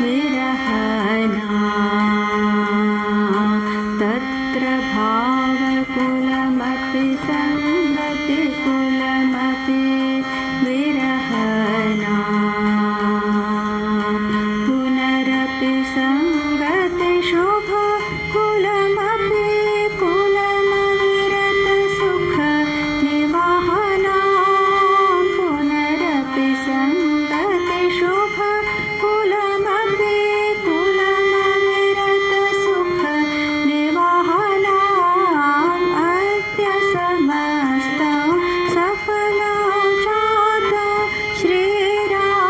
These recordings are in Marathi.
विरहना तत्र भावकुलमपि संगतिकुलमपि विरहना पुनरपि संगति शुभ कुलमपि कुलमविरत सुख निवाहना पुनरपि संगति शुभ कुलमपि कुलमविरत सुख निवाहना अद्य समस्तं सफलं जातं श्रीराधाया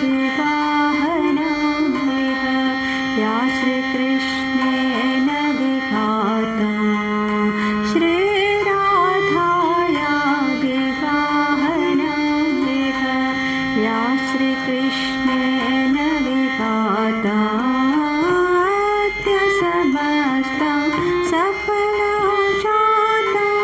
विवाहनं विह या श्रीकृष्णेन विघातं श्रीराधाया विवाहनं विह या श्रीकृष्णेन विघातं अद्य समस्तं सफलं जातम्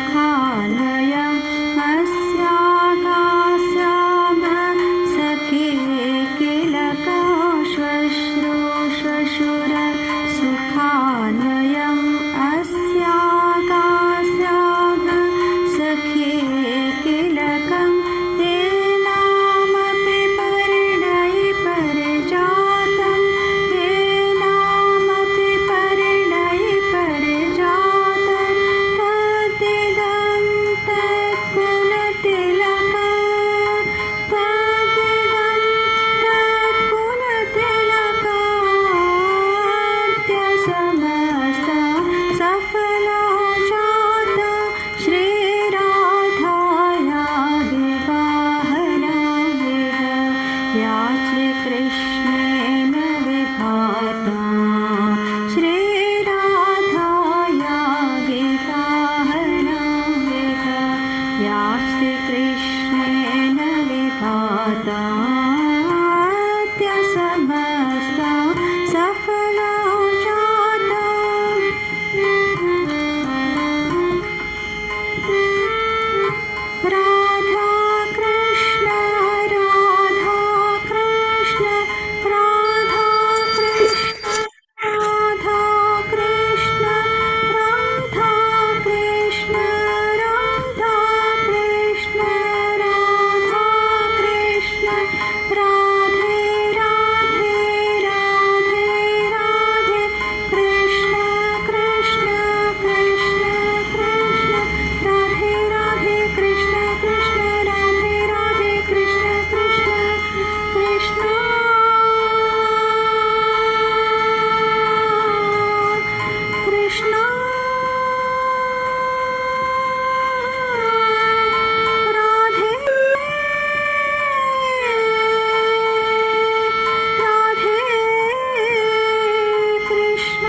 श्वश्रूश्वशुरसुखालयम् अस्यागास्याम सखी किलका श्वश्रूश्वशुरसुखालयम् अस्यागास्याम सखी किलकं येनामपि परिणयि परिजातं येनामपि परिणयि परिजातं तदिदं तत्कुलतिलकं तदिदं तत्कुलतिलकाद्य समस्तं सफलं जातं श्रीराधाया विवाहनं विह या श्रीकृष्णेन विघातं श्रीराधाया विवाहनं विह या श्रीकृष्णेन विघातं अद्य समस्तं सफलं जातम् राधा कृष्ण राधा कृष्ण राधा कृष्ण राधा कृष्ण राधा कृष्ण राधा कृष्ण राधा कृष्ण राधे राधे राधे राधे कृष्ण कृष्ण कृष्ण कृष्ण राधे राधे कृष्ण कृष्ण राधे राधे कृष्ण कृष्ण कृष्ण कृष्ण राधे राधे कृष्ण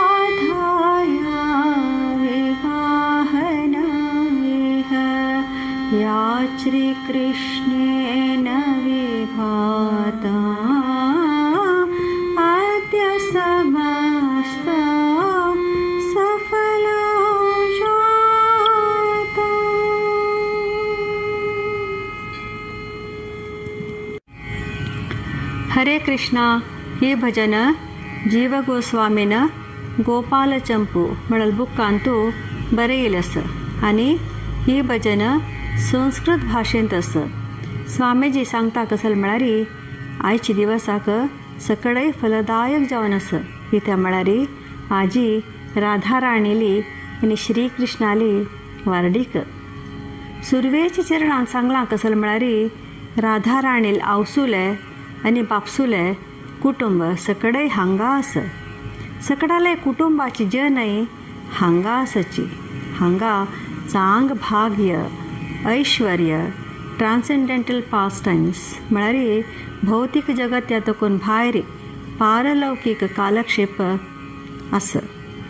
श्रीराधाया विवाहनं विह या श्रीकृष्णेन विघातं अद्य समस्तं सफलं जातम् हरे कृष्णा हे भजन जीव गोस्वामीन गोपाल चंपू म्हणल बुक्कांतू बरयिल्लें आसा आनी ही भजन संस्कृत भाशेंत आसा स्वामीजी सांगता कसले म्हळ्यार आयच्या दिवसाक सकळय फलदायक जावन आसा कित्याक म्हळ्यार आजी राधा राणीली आनी श्री कृष्णाली वारडीक सुरवेच्या चरणांत सांगलां कसले म्हळ्यार राधा राणील आवसुले आनी बापसुले कुटुंब सकळय हांगा आसा सकडाले कुटुंबाची जनय हांगा आसाची हांगा चांग भाग्य ऐश्वर्य ट्रान्सेंडेंटल पास टायम्स म्हळ्यार भौतीक जगत या तकून भायर पारलौकीक कालक्षेप आसा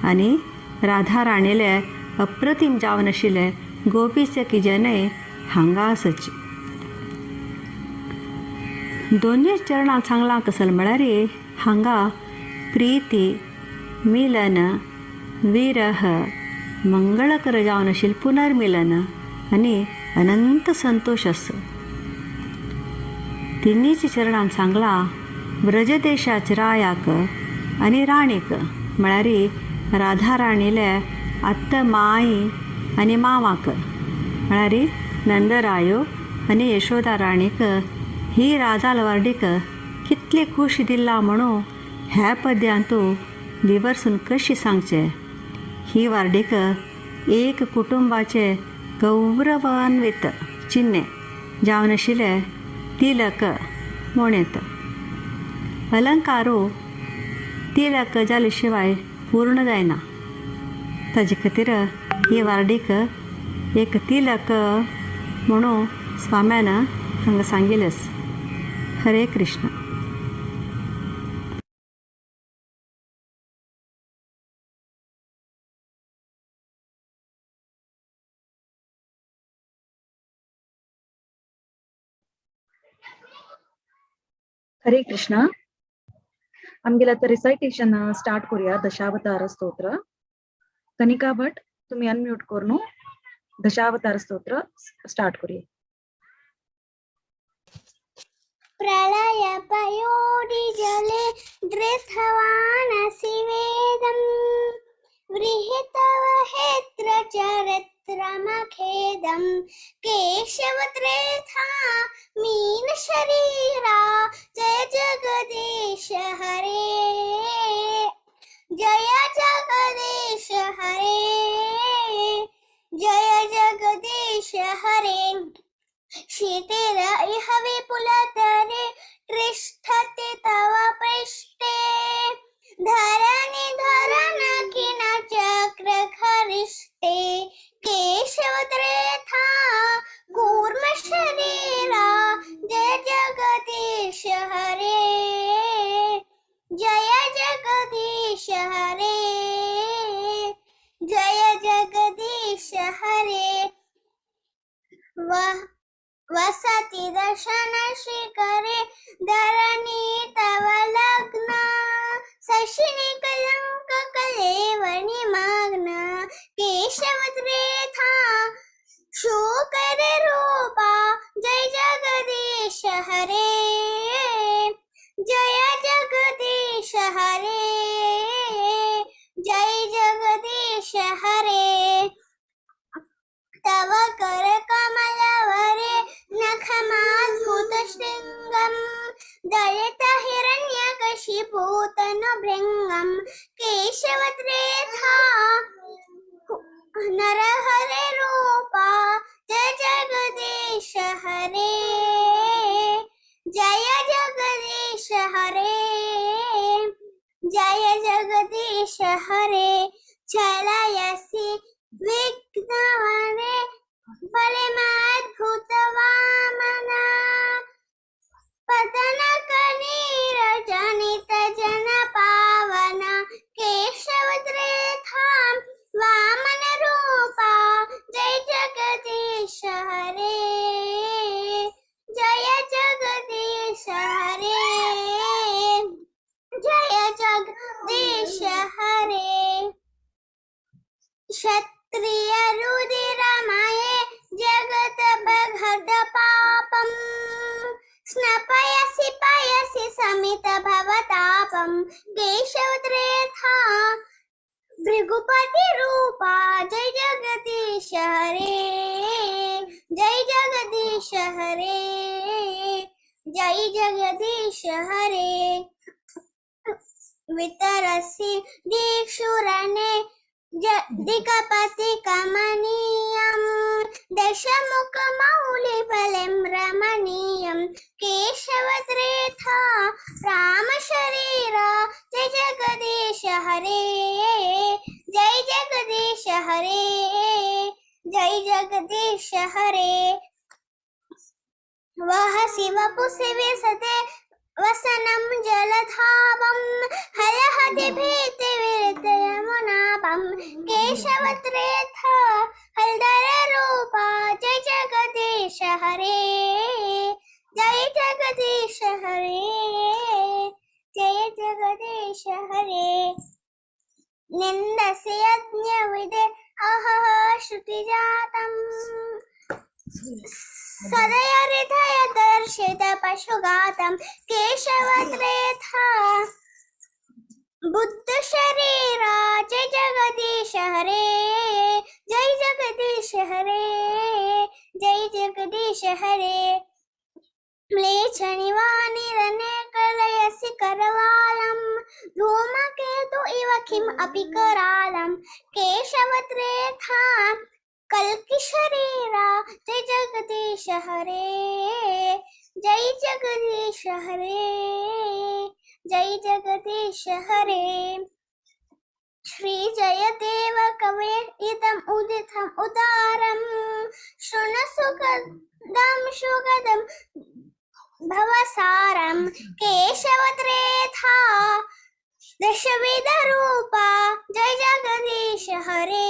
आनी राधा राणीले अप्रतिम जावन आशिल्ले गोपीचे की जनय हांगा आसाची दोनूय चरणां चांगला कसल म्हळ्यार हांगा प्रीती मिलन विरह मंगळकर जावन आशिल्लें पुनर्मिलन आनी अनंत संतोष आसा. तिन्नीच चरणां चांगला ब्रजदेशाच्या रायाक आनी राणीक म्हळ्यार राधा राणीले आत्त माई आनी मामाक म्हळ्यार नंदरायो आनी यशोदा राणीक ही राधा लवार्डीक कितली खूश दिला म्हणून ह्या पद्यांतू विवर्सून कशी सांगचे. ही वार्डीक एक कुटुंबाचे गौरवान्वित चिन्हे जावन आशिल्ले तिलक म्हणत. अलंकारू तिलक जाले शिवाय पूर्ण जायना. ताजे खातीर ही वार्डीक एक तिलक म्हणून स्वाम्यान हांगा सांगिल्लें. हरे कृष्ण. हरे कृष्ण. आमगेला तर रिसायटेशन स्टार्ट करूया. दशावतार स्तोत्र. कनिका भट तुम्ही अनम्यूट करून दशावतार स्तोत्र स्टार्ट करूया. प्रलय पयोधि जले धृतवानसि वेदम् वृहितवहेत्र चरित्रमखेदम् केशवत्रेथा मीन शरीरा जय जगदीश हरे जय जगदीश हरे जय जगदीश हरे शीतेर इह विपुलतरे तिष्ठति तव पृष्ठे धरणी धरन किन चक्र खरिष्टे केशवत्रेथा कूर्म शरीरा जय जगदीश हरे जय जगदीश हरे जय जगदीश हरे वसति दर्शन शिखरे धरणी तव लग्न शशिनि कलंक कलेवनि मग्न केशवत्रेथा शोकर रूपा जय जगदीश हरे जय जगदीश हरे जय जगदीश हरे तव कर कमलवरे नखमाद्भुत शृंगम् दलित हिरण्यकशिपूतनुभृङ्गम् केशवत्रेथा नरहरे रूपा जय जगदीश हरे जय जगदीश हरे जय जगदीश हरे चलयसि विघ्नवने बलिमाद्भुत वामन पतन कनीर जनित जन पावन केशवत्रेथा वामन रूपा जय जगदीश हरे जय जगदीश हरे जय जगदीश हरे क्षत्रिय रुधिरमये जगत बघद पापम् स्नपयसि पयसि समित भवतापम् केशवत्रेथा भृगुपति रूपा जय जगदीश हरे जय जगदीश हरे जय जगदीश हरे वितरसि दीक्षुरणे दिगपति कमनीयम् दशमुखमौलिबलं रमणीयम् केशवत्रेथा राम शरीरा जय जगदीश हरे जय जगदीश हरे जय जगदीश हरे वह शिव पुष्पे वसनं जलधावं हलहति भीति विरत यमुनापं केशवत्रेथा हलधर रूपा जय जगदीश हरे जय जगदीश हरे जगदीश हरे निन्दस्य यज्ञविदे अहः श्रुतिजातम् सदय हृदय दर्शित पशुघातं केशवत्रेथा बुद्ध शरीरा जय जगदीश हरे जय जगदीश हरे जय जगदीश हरे म्लेच्छ निवानिरने कलयसि करवालं धूमकेतु इव किम् अपि करालं केशवत्रेथा कल्कि शरीरा जय जगदीश हरे जय जगदीश हरे जय जगदीश हरे श्री जयदेव कवे इदम् उदितम् उदारं शृणु सुखदं सुखदं भवसारं केशवत्रेथा दशविधरूपा जय जगदीश हरे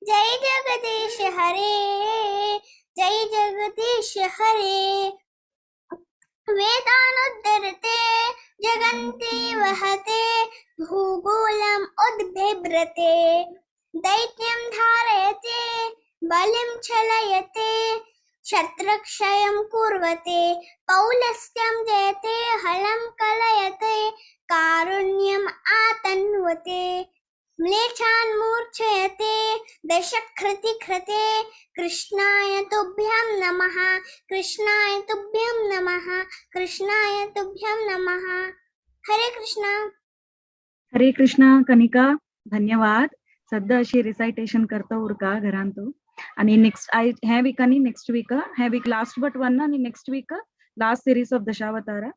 जय जगदीश हरे जय जगदीश हरे वेदानुद्धरते जगन्ति वहते भूगोलम् उद्बिभ्रते दैत्यं धारयते बलिं छलयते शत्रुक्षयं कुर्वते पौलस्त्यं जयते हलं कलयते कारुण्यम् आतन्वते म्लेच्छान् मूर्छयते दशकृतिकृते कृष्णाय तुभ्यं नमः कृष्णाय तुभ्यं नमः कृष्णाय तुभ्यं नमः हरे कृष्णा कनिका धन्यवाद. सध्या अशी रिसायटेशन करता उरका घरान तू आणि नेक्स्ट ह्या विकानी नेक्स्ट वीक ह्या वीक लास्ट बट वन आणि next week last series of Dashavatar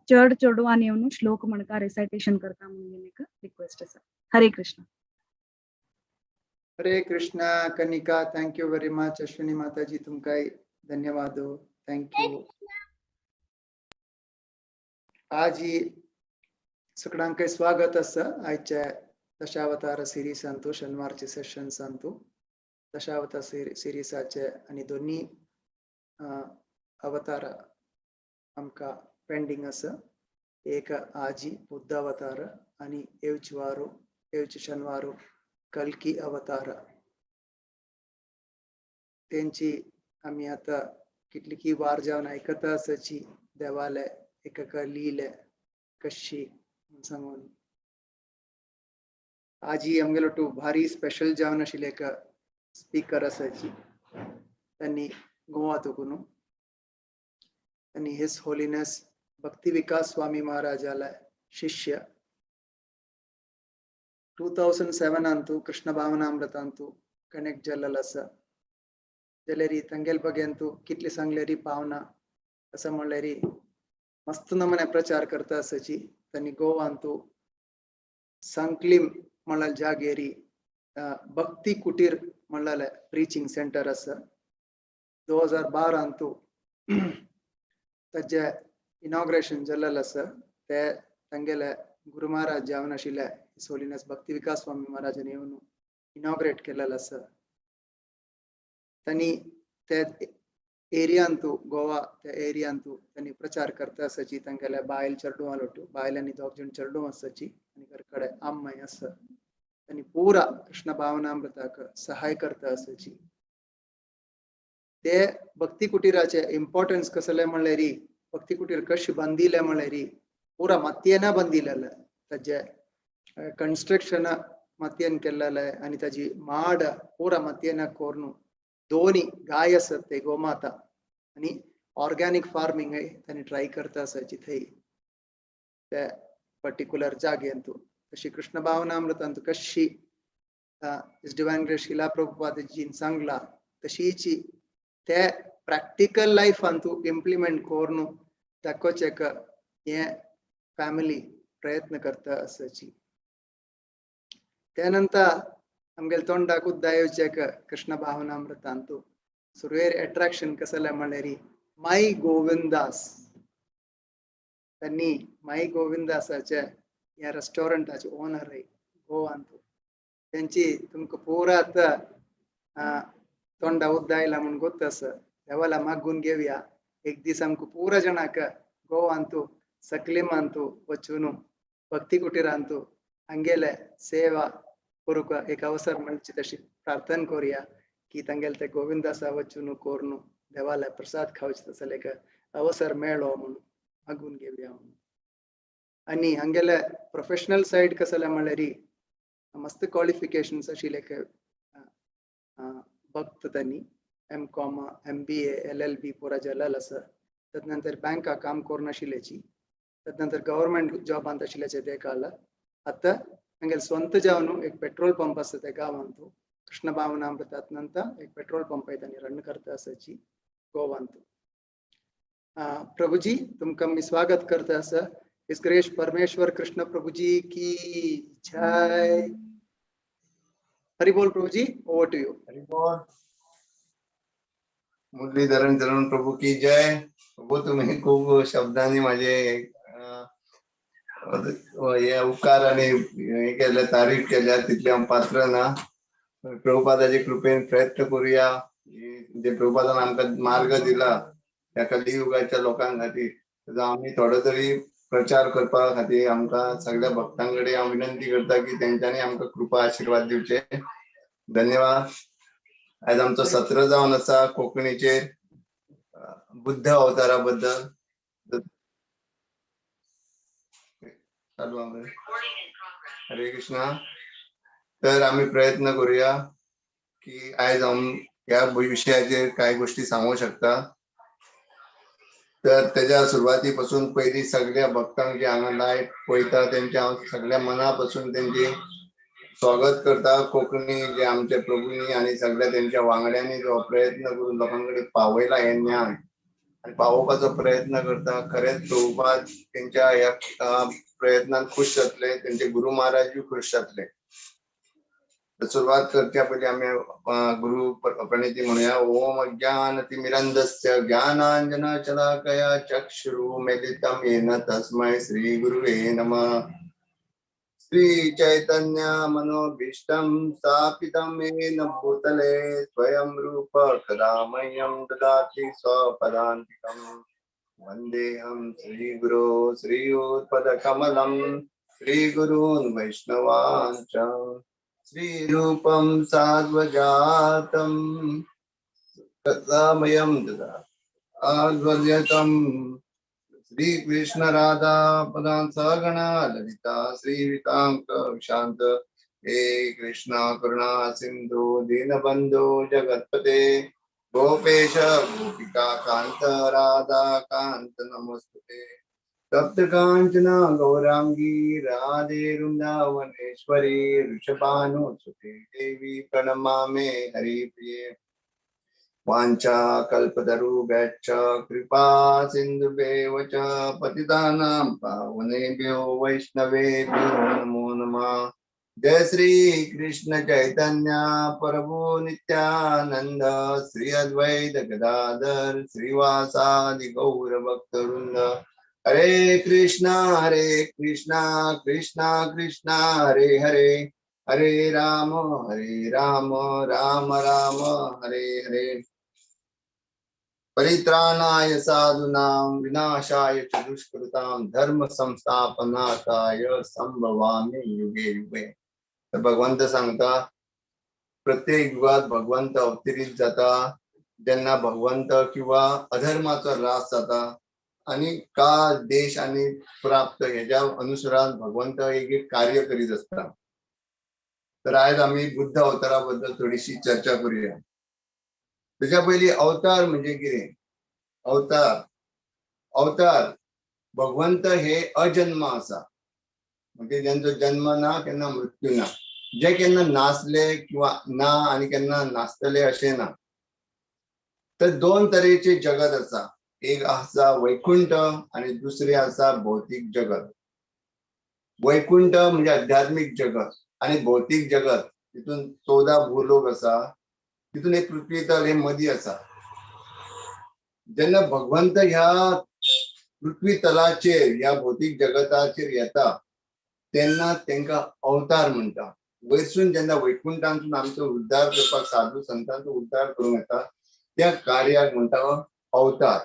चढ चढवान येऊन श्लोक म्हणका रिसायटेशन करता म्हणून एक रिक्वेस्ट असा. हरे Krishna Kanika thank you very much. Ashwini माताजी तुमकां धन्यवाद. Thank you. आज सगळ्यांक स्वागत आसा आयच्या दशावतार सिरीज अंतू शनिवारचे सेशन अंतू दशावतार सिरीसाचे आणि दोन्ही अवतार आमकां पेंडिंग आसा. एक आजी बुद्ध अवतार आणि येवचे शनिवार कल्की अवतार. त्यांची आम्ही आता कितलीकी वार जावन आयकता आसाची देवाले एक लिहिले कशी सांगून. आजी आमगेलो टू भारी स्पेशल जावन आशिल्ले एक स्पीकर आसाची. त्यांनी गोवा तुकून त्यांनी हिज होलीनेस भक्ती विकास स्वामी महाराजाला शिष्य 2007 अंतू कृष्ण भावनामृतांतू कनेक्ट जाल्लो आसा. जाल्यार तांगेल ಬಗ್ಗೆ ಅಂತೂ कितले सांगल्यारी पावना असं म्हणल्यारी मस्त नमने प्रचार करता आसाची. त्यांनी गोवा अंतू सांकलीम म्हणल्यार जागेरी भक्ती कुटीर म्हणल्यार प्रीचिंग सेंटर आसा. 2012 अंतू ताजे इनॉग्रेशन जाल्लें आसा. ते तांगेले गुरु महाराज जावन आशिल्ले होलीनेस भक्ती विकास स्वामी महाराजांनी येवन इनॉग्रेट केलेलो आसा. त्यांनी ते एरियांतू गोवा त्या एरियांतू त्यांनी प्रचार करता आसाची. तांगेले बायल चेडूं आलोटू बायलांनी 2 जण चेडूं आसाची आनी घर कಡೆ अम्माय आसा. त्यांनी पूरा कृष्ण भावनामृताक सहाय करता आसाची. ते भक्ती कुटीराचे इम्पॉर्टन्स कसले म्हणल्यार भक्ती कुटीर कशी बांदिले म्हणल्यार पूरा मातयेन बांदिलेले. ताजे कन्स्ट्रक्शन मातयेन केल्लेले आनी ताजी माड पूरा मातयेन कोरून दोन्ही गाय असत ते गोमाता आणि ऑर्गॅनिक फार्मिंग त्यांनी ट्राय करता आसाची थंय त्या पर्टिक्युलर जागेंतू. तशी कृष्ण भावनामृतांतू कशी डिवायन ग्रेस शिला प्रभुपादजीन सांगला तशीच ते प्रॅक्टिकल लायफांतू इम्प्लिमेंट करून दाखोवचेक हे फॅमिली प्रयत्न करता आसाची. त्यानंतर आमगेले तोंडाकूच दायोचेक कृष्ण भावनामृतांतू सुरवेर अट्रॅक्शन कसले म्हणल्यार माई गोविंदास. त्यांनी माई गोविंदासाचे या रेस्टॉरंटाचे ओनर आहे गोवांतू. त्यांची तुमकां पुरात तोंडा उद्दायला म्हणून गोत्त आसा. देवाला मागून घेवया एक दीस आमकां पुरा जणांक गोवांतू सकलीमांतू वचूनु भक्ती कुटीरांतू हंगेले सेवा करूक एक अवसर मेळची तशी प्रार्थना करूया की तांगेले ते गोविंदासा वचूनु कोरनु देवाले प्रसाद खावचे तसले एक अवसर मेळ्ळो म्हणून मागून घेवया म्हणून. आणि हंगेले प्रोफेशनल साइड कसले म्हणल्यार मस्त क्वालिफिकेशन्स आशिल्ले भक्त त्यांनी M.Com, MBA, LLB पुरा जाल्लेलो आसा. तदनंतर बँका काम करून आशिल्ल्याची तदनंतर गव्हर्मेंट जॉबांत आशिल्ल्याचे ते काळात आता हंगेले स्ವಂತ जावन एक पेट्रोल पंप आसा त्या गांवांत कृष्ण भावनामृतात नंतर एक पेट्रोल पंप त्यांनी रन करता आसाची गोवांत. प्रभुजी तुमका मी स्वागत करता आसा. इस ग्रेश परमेश्वर कृष्ण प्रभुजी की जय. हरि बोल प्रभुजी. Over to you. हरि बोल. मुरलीधरन चरण प्रभू की जय. प्रभू तुम्ही खूप शब्दांनी माझे हे उपकार आणि हे केले तारीफ केल्या तितले हांव पात्र ना. प्रभुपादाचे कृपेन प्रयत्न करूया जे प्रभुपादान आमकां मार्ग दिला त्या कलियुगाच्या लोकांक खातीर ताजो आमी थोडो तरी प्रचार करपा खातीर आमकां सगळ्या भक्तांकडे हांव विनंती करता की तेंच्यांनी आमकां कृपा आशीर्वाद दिवचे. धन्यवाद. आज आमचो सत्र जावन आसा कोंकणीचेर बुद्ध अवतारा बद्दल. हरे कृष्णा. तर आम्ही प्रयत्न करूया की आज ह्या विषयाचेर कांय गोष्टी सांगू शकता. तर त्याच्या सुरवातीपासून पहिली सगळ्या भक्तांक जे हांगा लायव्ह पळयता तेंच्या हांव सगळ्या मनापासून तेंची स्वागत करता. कोंकणी जे आमच्या प्रभूंनी आणि सगळ्या त्यांच्या वांगड्यांनी जो प्रयत्न करून लोकांकडे पावयला हे ज्ञान आणि पावोवपाचो प्रयत्न करता. खरेंच प्रभुपाद त्यांच्या ह्या प्रयत्नात खुश जातले. त्यांचे गुरु महाराज खुश जातले. सुरुवात करच्या पयलीं आमी गुरु प्रणिती म्हणूया. ओम अज्ञानतिमिरन्धस्य ज्ञानाञ्जनशलाकया चक्षुरुन्मीलितं येन तस्मै श्री गुरुवे नमः. श्री चैतन्य मनोभीष्टं स्थापितं येन भूतले स्वयं रूप कदा मह्यं ददाति स्वपदान्तिकम्. वन्देऽहं श्रीगुरो श्रीयुतपदकमलं श्रीगुरून् वैष्णवांश्च श्रीरूपं साद्वजातं तथामयं ददाद्वयतं. श्री कृष्ण राधा पदां सगणा ललिता श्रीवितांक शांत. हे कृष्णा करुणा सिंधु दीनबंधु जगतपते गोपेश गोपिका कांत राधा कांत नमस्ते. तप्त कांचना गौरांगी राधे वृंदावनेश्वरी वृषभानुसुते देवी प्रणमामि हरिप्रिये. वाञ्छा कल्पतरुभ्यश्च कृपा सिन्धुभ्येव च पतितानां पावनेभ्यो वैष्णवेभ्यो नमो नमः. जय श्री कृष्ण चैतन्य प्रभु नित्यानंद श्री अद्वैत गदाधर श्रीवासादि गौर भक्तवृंद. हरे कृष्णा कृष्णा कृष्णा हरे हरे हरे राम राम राम हरे हरे. परित्राणाय साधूनां विनाशाय च दुष्कृतां धर्म संस्थापनार्थाय संभवामि युगे युगे. तर भगवंत सांगता प्रत्येक युगात भगवंत अवतरीत जाता जेन्ना भगवंत किंवा अधर्माचा ऱ्हास जाता आणि काळ देश आणि प्राप्त ह्याच्या अनुसारान भगवंत एक कार्य करीत असता. तर आज आम्ही बुद्ध अवताराबद्दल थोडीशी चर्चा करूया. त्याच्या पयली अवतार म्हणजे कितें? अवतार भगवंत हे अजन्म आसा म्हणजे ज्यांचो जन्म ना केन्ना मृत्यू ना. जे केन्ना नासले किंवा ना आणि केन्ना नासतले अशें ना. तर दोन तरेचे जगत आसा. एक आसा वैकुंठ आणि दुसरे आसा भौतिक जगत. वैकुंठ म्हणजे आध्यात्मिक जगत आणि भौतिक जगत तितून 14 भूलोक आसा. तितून एक पृथ्वी तल हे मदी आसा. जेन्ना भगवंत ह्या पृथ्वी तलाचेर ह्या भौतिक जगताचेर येता तेन्ना तेंका अवतार म्हणटा. वयरसून जेन्ना वैकुंठांतून आमचो उद्धार करपाक साधू संतांचो उद्धार करूंक येता त्या कार्याक म्हणटा अवतार.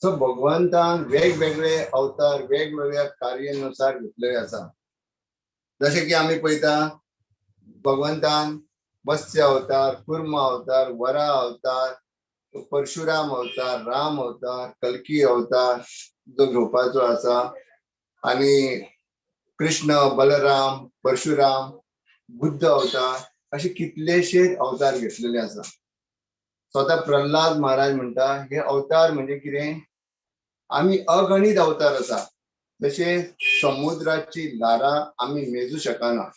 सो भगवंतान वेगवेगळे अवतार वेगवेगळ्या कार्यानुसार घेतलेले आसा. जसे की आम्ही पळयता भगवंतान मत्स्य अवतार, कुर्म अवतार, वरा अवतार, परशुराम अवतार, राम अवतार, कल्की अवतार जो घेवपाचो आसा, आणि कृष्ण, बलराम, परशुराम, बुद्ध अवतार असे कितलेशे अवतार घेतलेले आसा. स्वतः प्रल्हाद महाराज म्हणता हे अवतार म्हणजे कितें, आम्ही अगणित अवतार आसा. जसे समुद्राची लारा आम्ही मेजू शकना,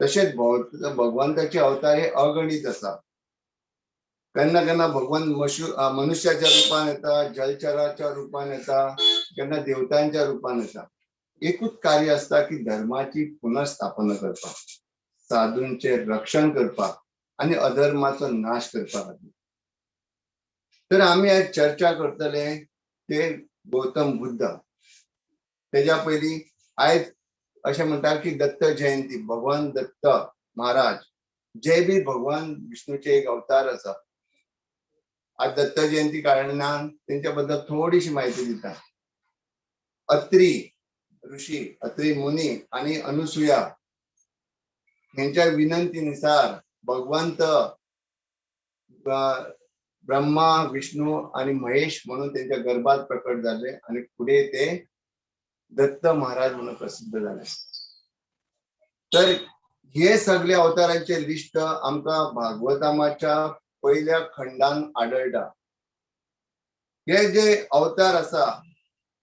तसेच भगवंताचे अवतार हे अगणित आसा. केन्ना केन्ना भगवान मनुष्याच्या रूपान येता, जलचराच्या रूपान येता, केन्ना देवतांच्या रूपान येता. एकूच कार्य असता की धर्माची पुनर्स्थापना करपाक, साधूंचे रक्षण करपाक आणि अधर्माचो नाश करपाक. तर आम्ही आज चर्चा करतले ते गौतम बुद्ध. त्याच्या पयलीं आयज अशें म्हणटा की दत्त जयंती, भगवान दत्त महाराज जे बी भगवान विष्णूचे एक अवतार आसा. आज दत्त जयंती कारणान त्यांच्या बद्दल थोडीशी माहिती दिता. अत्री ऋषी, अत्री मुनी आणि अनुसूया यांच्या विनंतीनुसार भगवंत ब्रह्मा, विष्णू आणि महेश म्हणून त्यांच्या गर्भात प्रकट झाले आणि पुढे ते दत्त महाराज म्हणून प्रसिद्ध झाले. तर हे सगळे अवतारांचे लिस्ट आमका भागवतामाच्या पहिल्या खंडान आढळटा. हे जे अवतार आसा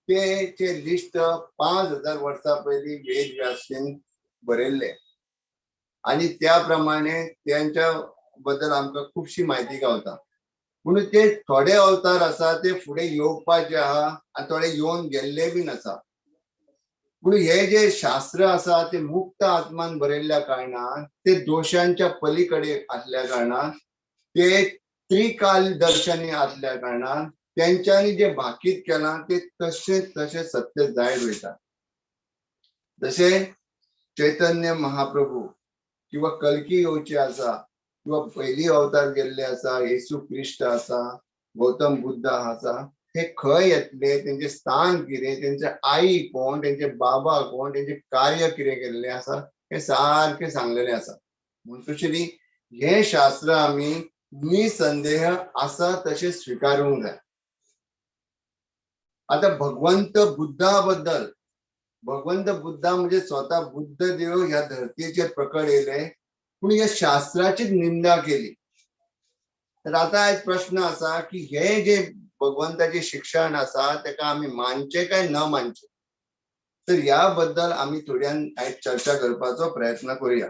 तेचे लिस्ट 5000 वर्सां पयलीं वेद व्यासीन बरयल्ले आणि त्याप्रमाणे त्यांच्या बद्दल आमकां खूपशी माहिती गावता. म्हणून ते थोडे अवतार आसा ते फुडें येवपाचे आहा आणि थोडे येवन गेल्ले बीन आसा. म्हणून हे जे शास्त्र आसा ते मुक्त आत्मान बरयल्ल्या कारणान ते दोशांच्या पलीकडे असल्या कारणान ते त्रिकाल दर्शनी असल्या कारणान त्यांच्यानी जे भाकीत केला ते तसे तसे सत्य जायत वयता. जसे चैतन्य महाप्रभू किंवा कल्की येवचे आसा किंवा पहिली अवतार गेल्ले आसा, येशू ख्रिस्त आसा, गौतम बुद्ध आसा, हे खंय येतले, त्यांचे स्थान कितें, त्यांचे आई कोण, त्यांचे बाबा कोण, त्यांचे कार्य कितें केल्ले आसा हे सारखे सांगलेले आसा. म्हणटकच हे शास्त्र आम्ही निसंदेह आसा तसे स्वीकारूंक जाय. आता भगवंत बुद्धाबद्दल, भगवंत बुद्धा म्हणजे स्वतः बुद्ध देव ह्या धर्तीचेर प्रकट येयले, पूण या शास्त्राची निंदा केली. तर आता एक प्रश्न असा की हे जे भगवंताचे शिक्षण असा तेका आम्ही मानचे काय न मानचे. तर याबद्दल आम्ही थोड्यान आज चर्चा करपाचो प्रयत्न करूया.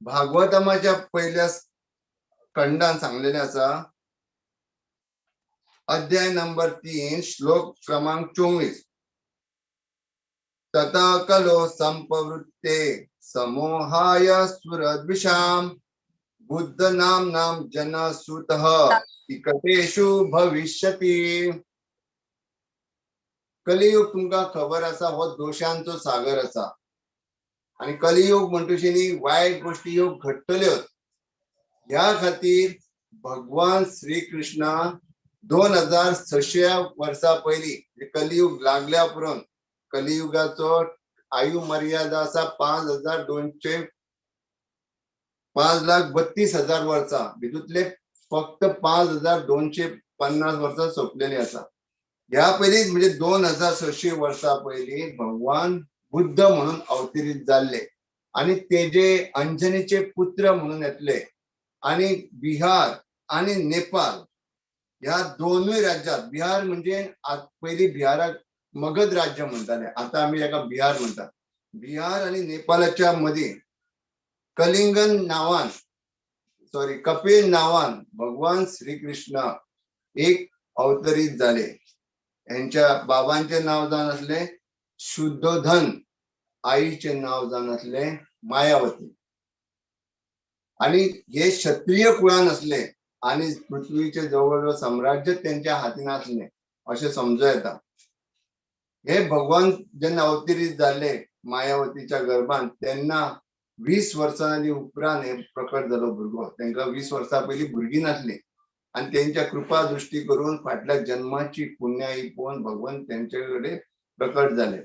भागवतमाच्या पहिल्या खंडान सांगलेले आसा, अध्याय नंबर 3 श्लोक क्रमांक 24, तथा कलो संपवृत्ते समोहाय सुरद्विषाम बुद्ध नाम नाम जनसुतः इकटेषु भविष्यति. कलियुग तुमका खबर असा हो दोषांचो सागर असा आणि कलियुग म्हणटुशी वाईट गोष्टी ह्यो घडटल्यो. ह्या खातीर भगवान श्री कृष्ण 2600 वर्सां पयलीं कलियुग लागल्या उपरांत, कलियुगाचो आयु मर्यादा असा 5,32,000 वर्सां, भितूतले फक्त 5,250 वर्सां सोंपलेली आसा. ह्या पयलीं म्हणजे 2600 वर्सां पयलीं भगवान बुद्ध म्हणून अवतरीत जाल्ले आणि तेजे अंजनीचे पुत्र म्हणून येतले आणि बिहार आणि नेपाळ ह्या दोनूय राज्यात, बिहार म्हणजे पयलीं बिहाराक मगध राज्य म्हणटाले, आता आम्ही याका बिहार म्हणतात, बिहार आणि नेपाळाच्या मध्ये कलिंगन नावान कपिल नावान भगवान श्रीकृष्ण एक अवतरीत झाले. यांच्या बाबांचे नाव जावन असले शुद्धोधन, आईचे नाव जावन असले मायावती. आणि हे क्षत्रिय कुळान असले आणि पृथ्वीचे जवळजवळ साम्राज्य त्यांच्या हातीन असले असे समजूं येता. हे भगवान जेन्ना अवतरीत झाले मायावतीच्या गर्भान तेन्ना 20 वर्सांनी उपरांत हे प्रकट झालो भुरगो. तांकां 20 वर्सां पयलीं भुरगीं नासली आणि त्यांच्या कृपा दृष्टी करून फाटल्या जन्माची पुण्याई पोवन भगवान त्यांच्याकडे प्रकट झाले.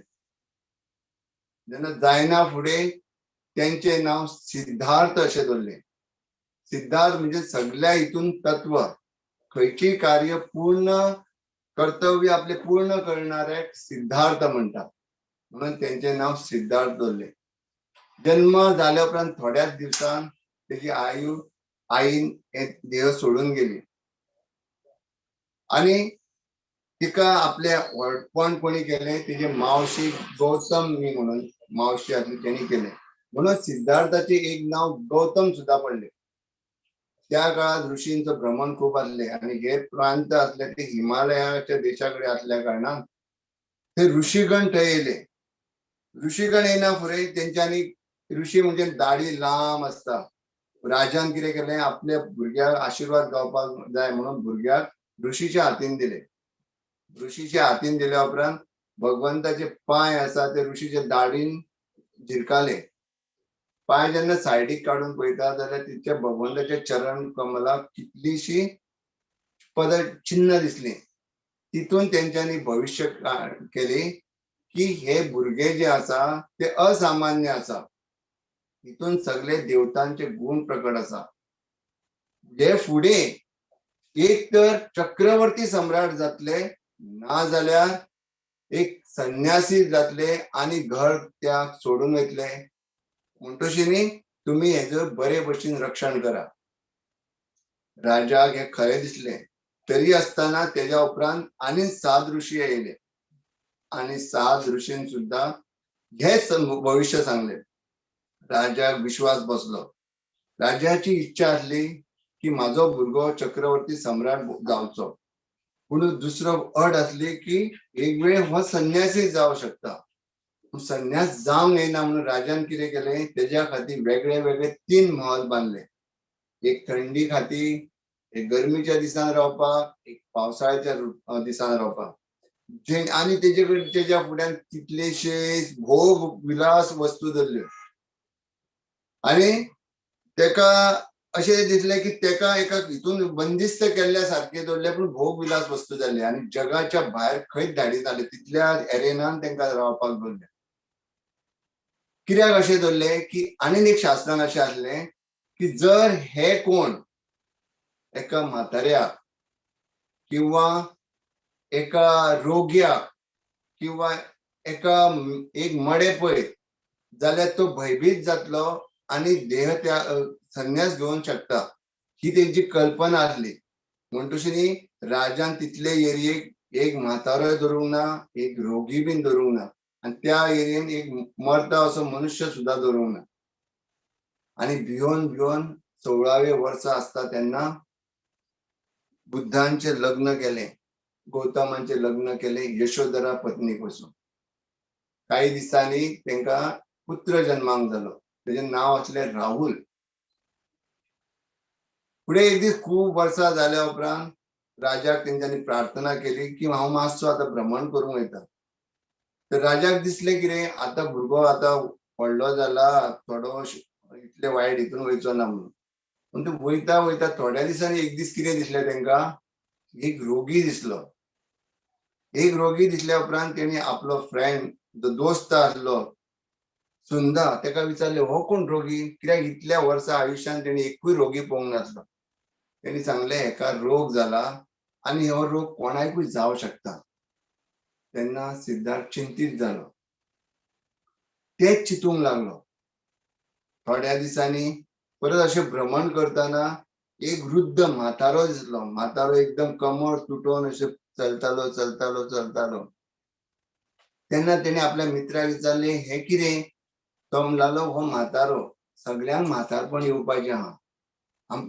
त्यांना जायना फुडे त्यांचे नाव सिद्धार्थ असे धरले. सिद्धार्थ म्हणजे सगळ्या इथून तत्व, खैची कार्य पूर्ण कर्तव्य आपले पूर्ण करणारे सिद्धार्थ म्हणतात, म्हणून त्यांचे नाव सिद्धार्थ धरले. जन्म झाल्या उपरांत थोड्याच दिवसांत त्याची आईन देह सोडून गेली आणि तिका आपले वडपण कोणी केले, तिचे मावशी गौतम म्हणून मावशी असली त्यांनी केले, म्हणून सिद्धार्थाचे एक नाव गौतम सुद्धा पडले. त्या काळात ऋषींचं भ्रमण खूप असले आणि हे प्रांत असले ते हिमालयाच्या देशाकडे असल्या कारणान ते ऋषीगण थंय. ऋषीगण येना फुडें तेंच्यांनी, ऋषी म्हणजे दाढी लांब असता, राजान कितें केलें, आपल्या भुरग्याक आशीर्वाद गावपाक जाय म्हणून भुरग्याक ऋषीच्या हातीन दिले. ऋषीच्या हातीन दिल्या उपरांत भगवंताचे पाय आसा ते ऋषीच्या दाढीन झिरकाले. पाय जेन्ना सायडीक काढून पळयता जाल्यार तिच्या भगवंताच्या चरण कमलाक कितलीशी पद चिन्ह दिसली. तितून तेंच्यांनी भविष्य केली की हे भुरगे जे आसा ते असामान्य आसा, तितून सगळे देवतांचे गुण प्रकट आसा. जे फुडें एक तर चक्रवर्ती सम्राट जातले, ना जाल्यार एक संन्यासी जातले आणि घर त्याग सोडून वयतले. म्हणटोशीनी तुम्ही हेजो बरे भशेन रक्षण करा. राजाक हे खरे दिसले. तरी असताना तेज्या उपरांत आनी 7 ऋषी येयले आणि 7 ऋषीन सुद्धा हेच भविष्य सांगले. राजाक विश्वास बसलो. राजाची इच्छा असली की माझो भुरगो चक्रवर्ती सम्राट जावचो, पूण दुसरो अट असली की एक वेळ हो संन्यासी जावं शकता. संन्यास जावंक येना म्हणून राजान कितें केलें, तेज्या खातीर वेगळे वेगळे 3 महल बांधले. एक थंडी खातीर, एक गरमीच्या दिसान रावपाक, एक पावसाळ्याच्या दिसान रावपाक. आणि तेच्या फुड्यान कितलेशे भोग विलास वस्तू धरल्यो आणि तेका अशें दिसलें की तेका एका हितून बंदिस्त केल्ल्या सारखे दवरले, पूण भोग विलास वस्तू जाल्ले आणि जगाच्या भायर खंयच धाडीत जाले, तितल्या एरेनान तेंका रावपाक दवरले. कित्याक अशें दवरले की आनीक एक शास्त्रान अशें आसलें की जर हे कोण एका म्हाताऱ्याक किंवा एका रोग्याक किंवा एक मडे पळयत जाल्यार तो भयभीत जातलो आणि देह त्या संन्यास घेवंक शकता, ही तेंची कल्पना आसली. म्हणटोशीनी राजान तितले एरियेक एक म्हातारो धरूंक ना, एक रोगी बीन धरूंक ना आणि त्या एरियेन एक मरता असो मनुष्य सुद्धा धरूंक ना. आणि भिवन 16वे वर्ष असता तेन्ना बुद्धांचे लग्न केले, गौतमांचे लग्न केले यशोधरा पत्नी पासून. काही दिसांनी तेंका पुत्र जन्माक जालो, तेजे नाव असलें राहुल. पुढे एक दीस खूप वर्सां जाल्या उपरांत राजाक तेंच्यांनी प्रार्थना केली की हांव मातसो आता भ्रमण करूंक वयता. तर राजाक दिसलें कितें, आता भुरगो आता व्हडलो जाला, थोडो इतले वायट हितून वयचो ना म्हणून. पूण तो वयता वयता थोड्या दिसांनी एक दीस कितें दिसलें तेंका, एक रोगी दिसलो. एक रोगी दिसल्या उपरांत तेणी आपलो फ्रेंड, जो दोस्त आसलो सुंदा, तेका विचारले हो कोण रोगी, कित्याक इतल्या वर्सां आयुश्यान तेणी एकूय रोगी पळोवंक नासलो. तेणी सांगले हेका रोग जाला आणि हो रोग कोणाकूय जावं शकता. तेन्ना सिद्धार्थ चिंतीत जालो. तेच चिंतूंक लागलो. थोड्या दिसांनी परत अशें भ्रमण करतना एक वृद्ध म्हातारो दिसलो. म्हातारो एकदम कमर तुटून अशें चलतालो. तेन्ना तेणे आपल्या मित्राक विचारले हे कितें. तो म्हणलालो हो म्हातारो, सगळ्यांक म्हातारपण येवपाचें आहा.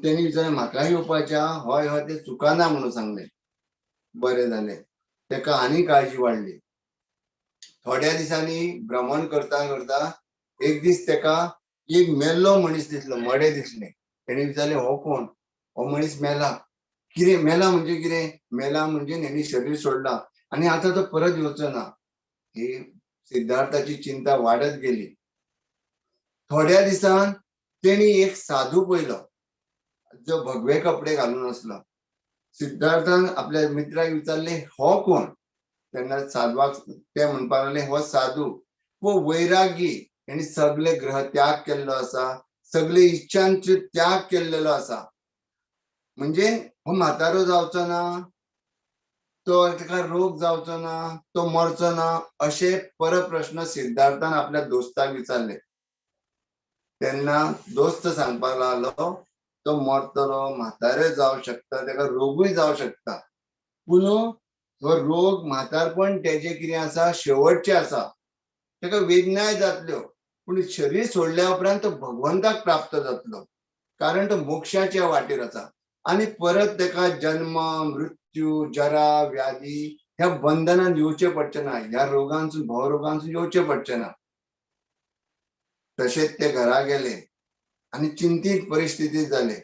तेणी विचारलें म्हाका येवपाचें आहा. हय ते चुकाना म्हणून सांगलें. बरें जालें. तेका आनी काळजी वाडली. थोड्या दिसांनी भ्रमण करता करता एक दीस तेका एक मेल्लो मनीस दिसलो, मडे दिसले. तेणी विचारलें हो कोण. हो मनीस मेला. कितें मेला म्हणजे कितें. मेला म्हणजे हेणी शरीर सोडला आणि आता तो परत येवचो ना. ही सिद्धार्थाची चिंता वाडत गेली. थोड्या दिसान तेणी एक साधू पळयलो, जो भगवे कपडे घालून असलो सिद्धार्थान आपल्या मित्राक विचारले हो कोण? तेन्ना साधवाक ते म्हणपाक लागले हो साधू वो वैरागी, यांनी सगळे ग्रह त्याग केल्लो आसा, सगळे इच्छांचे त्याग केलेलो आसा. म्हणजे हो म्हातारो जावचो ना, तो ताका रोग जावचो ना, तो मरचो ना, असे परप्रश्न सिद्धार्थान आपल्या दोस्ताक विचारले. तेन्ना दोस्त सांगपाक लागलो तो मरतलो, म्हातारे जावं शकता, ताका रोगूय जावं शकता, पूण हो रोग म्हातारपण तेजे कितें आसा शेवटचे आसा, ताका वेदनाय जातल्यो, पूण शरीर सोडल्या उपरांत तो भगवंताक प्राप्त जातलो, कारण तो मोक्षाच्या वाटेर आसा. आणि परत ताका जन्म मृत्यू जरा व्याधी ह्या बंधनात येवचे पडचे ना, ह्या रोगांसून भवरोगांसून येवचे पडचे ना. तशेंच ते घरा गेले आणि चिंतीत परिस्थितीत जाले.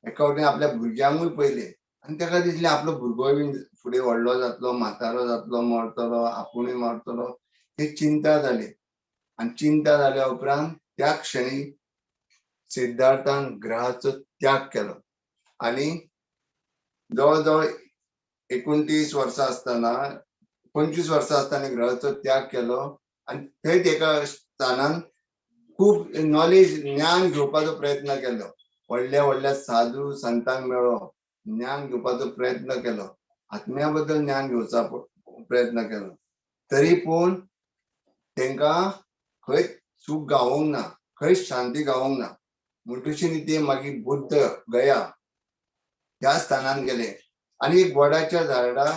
एका वटेन आपल्या भुरग्यांकूय पयले आणि ताका दिसले आपलो भुरगो बी फुडें व्हडलो जातलो, म्हातारो जातलो, मरतलो, आपुणूय मरतलो, ही चिंता जाली. आणि चिंता जाल्या उपरांत त्या क्षणी सिद्धार्थान ग्रहाचो त्याग केलो आणि जवळजवळ 29 वर्सां असताना 25 वर्सां असताना ग्रहाचो त्याग केलो. आणि थंय एका स्थानान खूप नॉलेज ज्ञान घेवपाचो प्रयत्न केलो. व्हडल्या व्हडल्या साधू संतांक मेळ्ळो, ज्ञान घेवपाचो प्रयत्न केलो, आत्म्या बद्दल ज्ञान घेवचा प्रयत्न केलो. तरी पूण तांकां खंय सूख गावोंक ना, खंय शांती गावोंक ना. म्हणटकुच ते मागीर बुद्ध गया ह्या स्थानान गेले आणि एक वडाच्या झाडार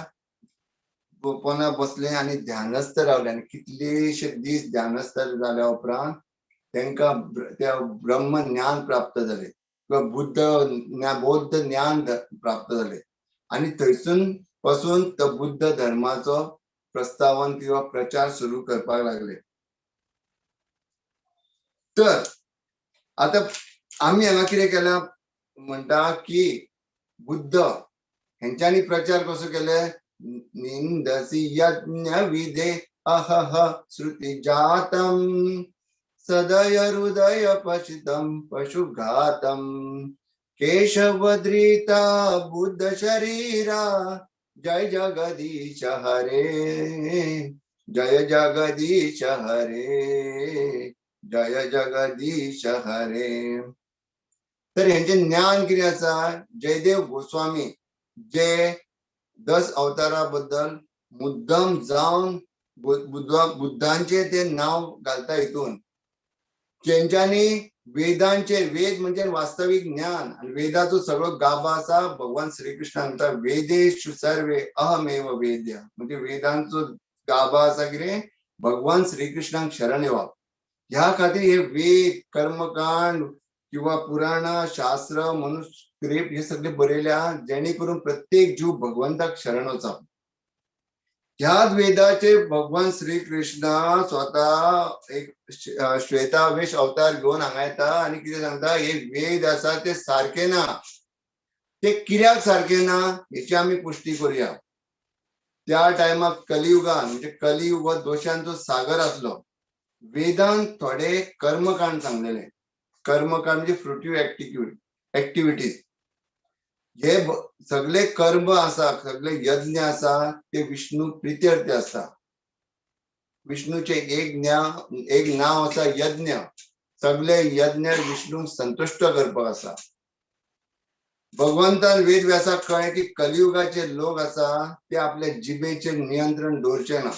पोंदा बसले आणि ध्यानस्थ रावले. आणि कितलेशे दीस ध्यानस्थ जाल्या उपरांत तांकां त्या ब्रह्म ज्ञान प्राप्त झाले किंवा बौद्ध ज्ञान प्राप्त झाले. आणि थंयसून पासून तो बुद्ध धर्माचो प्रस्तावन किंवा प्रचार सुरू करपाक लागले. तर आता आम्ही हांगा कितें केला म्हणटा की बुद्ध हेंच्यांनी प्रचार कसो केले, निंदसी यज्ञ विधे अहह श्रुति जातम सदय हृदय पशितम पशुघातम केशवद्रीता बुद्ध शरीरा जय जगदीश हरे जय जगदीश हरे जय जगदीश हरे. तर हेंचे ज्ञान कितें आसा, जयदेव गोस्वामी जे 10 अवतारा बद्दल मुद्दम जावन बुद्धांचे ते नाव घालता हितून, जेंच्यांनी वेदांचे वेद म्हणजे वास्तविक ज्ञान आणि वेदाचो सगळो गाभा आसा भगवान श्रीकृष्ण म्हणटा वेदेषु सर्वे अहमेव वेद्य. म्हणजे वेदांचो गाभा आसा कितें, भगवान श्रीकृष्णांक शरण येवप. ह्या खातीर हे वेद कर्मकांड किंवा पुराणा शास्त्र मनुस्क्रिप्ट हे सगळे बरयल्या जेणे करून प्रत्येक जीव भगवंताक शरण वचप. ह्याच वेदाचे भगवान श्रीकृष्ण स्वतः एक श्वेतावेश अवतार घेऊन हांगा येता आणि कितें सांगता, हे वेद आसा ते सारखे ना. ते कित्याक सारखे ना हेची आमी पुष्टी करूया. त्या टायमाक कलियुगान म्हणजे कलियुग हो दोशांचो सागर आसलो. वेदांत थोडे कर्मकांड सांगलेले. कर्मकांड म्हणजे फ्रुटिव्ह ऍक्टिव्हिटीज. हे सगळे कर्म आसा, सगळे यज्ञ आसा ते विष्णू प्रित्यर्थ आसता. विष्णूचे एक नाव आसा यज्ञ. सगळे यज्ञ विष्णू संतुष्ट करपाक आसा. भगवंतान वेद व्यासाक कळ्ळें की कलियुगाचे लोक आसा ते आपल्या जिबेचेर नियंत्रण दवरचे ना,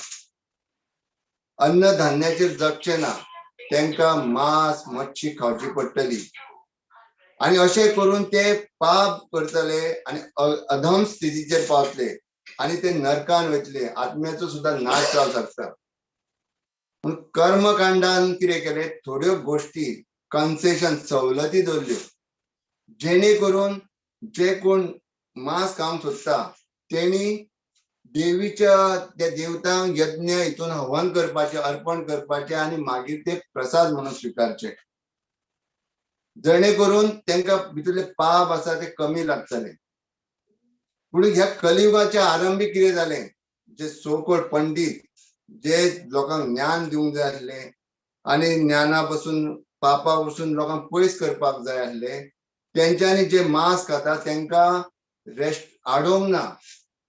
अन्न धान्याचेर जगचे ना, तांकां मांस मच्छी खावची पडटली. आणि अशें करून ते पाप करतले आणि अधम स्थितीचेर पावतले आणि ते नरकान वयतले, आत्म्याचो सुद्धा नाश जावंक शकता. पूण कर्मकांडान कितें केलें, थोड्यो गोष्टी कन्सेशन सवलती दवरल्यो जेणे करून जे कोण मांस खावंक सोदता तेणी देवीच्या त्या देवतांक यज्ञ हितून हवन करपाचे, अर्पण करपाचे आणि मागीर ते प्रसाद म्हणून स्वीकारचे, जेणे करून तांकां भितरले पाप आसा ते कमी लागतले. पूण ह्या कलियुगाच्या आरंभी कितें जालें, जे सोकोड पंडित जे लोकांक ज्ञान दिवंक जाय आसले आणि ज्ञाना पासून पापा पासून लोकांक पयस करपाक जाय आसले, तेंच्यांनी जे मांस खाता तांकां आडोंक ना,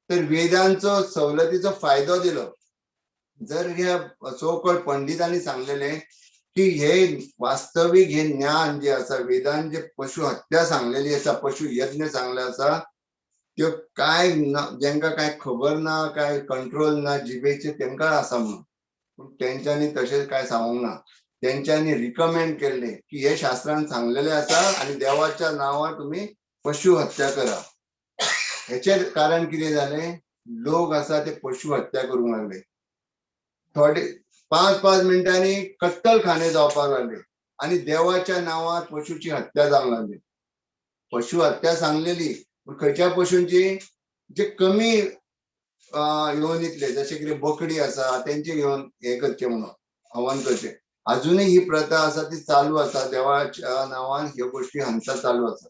तर वेदांचो सवलतीचो फायदो दिलो. जर ह्या सो कॉल्ड पंडितांनी सांगलेले की हे वास्तविक हे ज्ञान जे आसा, वेदांत जे पशु हत्या सांगलेली आसा, पशु यज्ञ सांगले आसा, त्यो काय जेंका काय खबर ना, काय कंट्रोल ना जिबेचे तेंका आसा म्हणून, पूण तेंच्यांनी तशें काय सांगूंक ना. तेंच्यांनी रिकमेंड केले की हे शास्त्रांत सांगलेले आसा आणि देवाच्या नांवार तुम्ही पशु हत्या करा. हेचे कारण कितें जालें, लोक आसा ते पशु हत्या करूंक लागले. थोडे 5-5 मिनिटांनी कत्तलखाने जावपाक लागले आणि देवाच्या नांवार पशुची हत्या जावंक लागली. पशु हत्या सांगलेली, पूण खंयच्या पशूंची, जे कमी योनीतले, जशे कितें बोकडी आसा तेंचे घेवन हे करचे म्हणून हवन करचे. अजूनही ही प्रथा आसा ती चालू आसा, देवाच्या नांवान ह्यो गोष्टी हांगचा चालू आसा.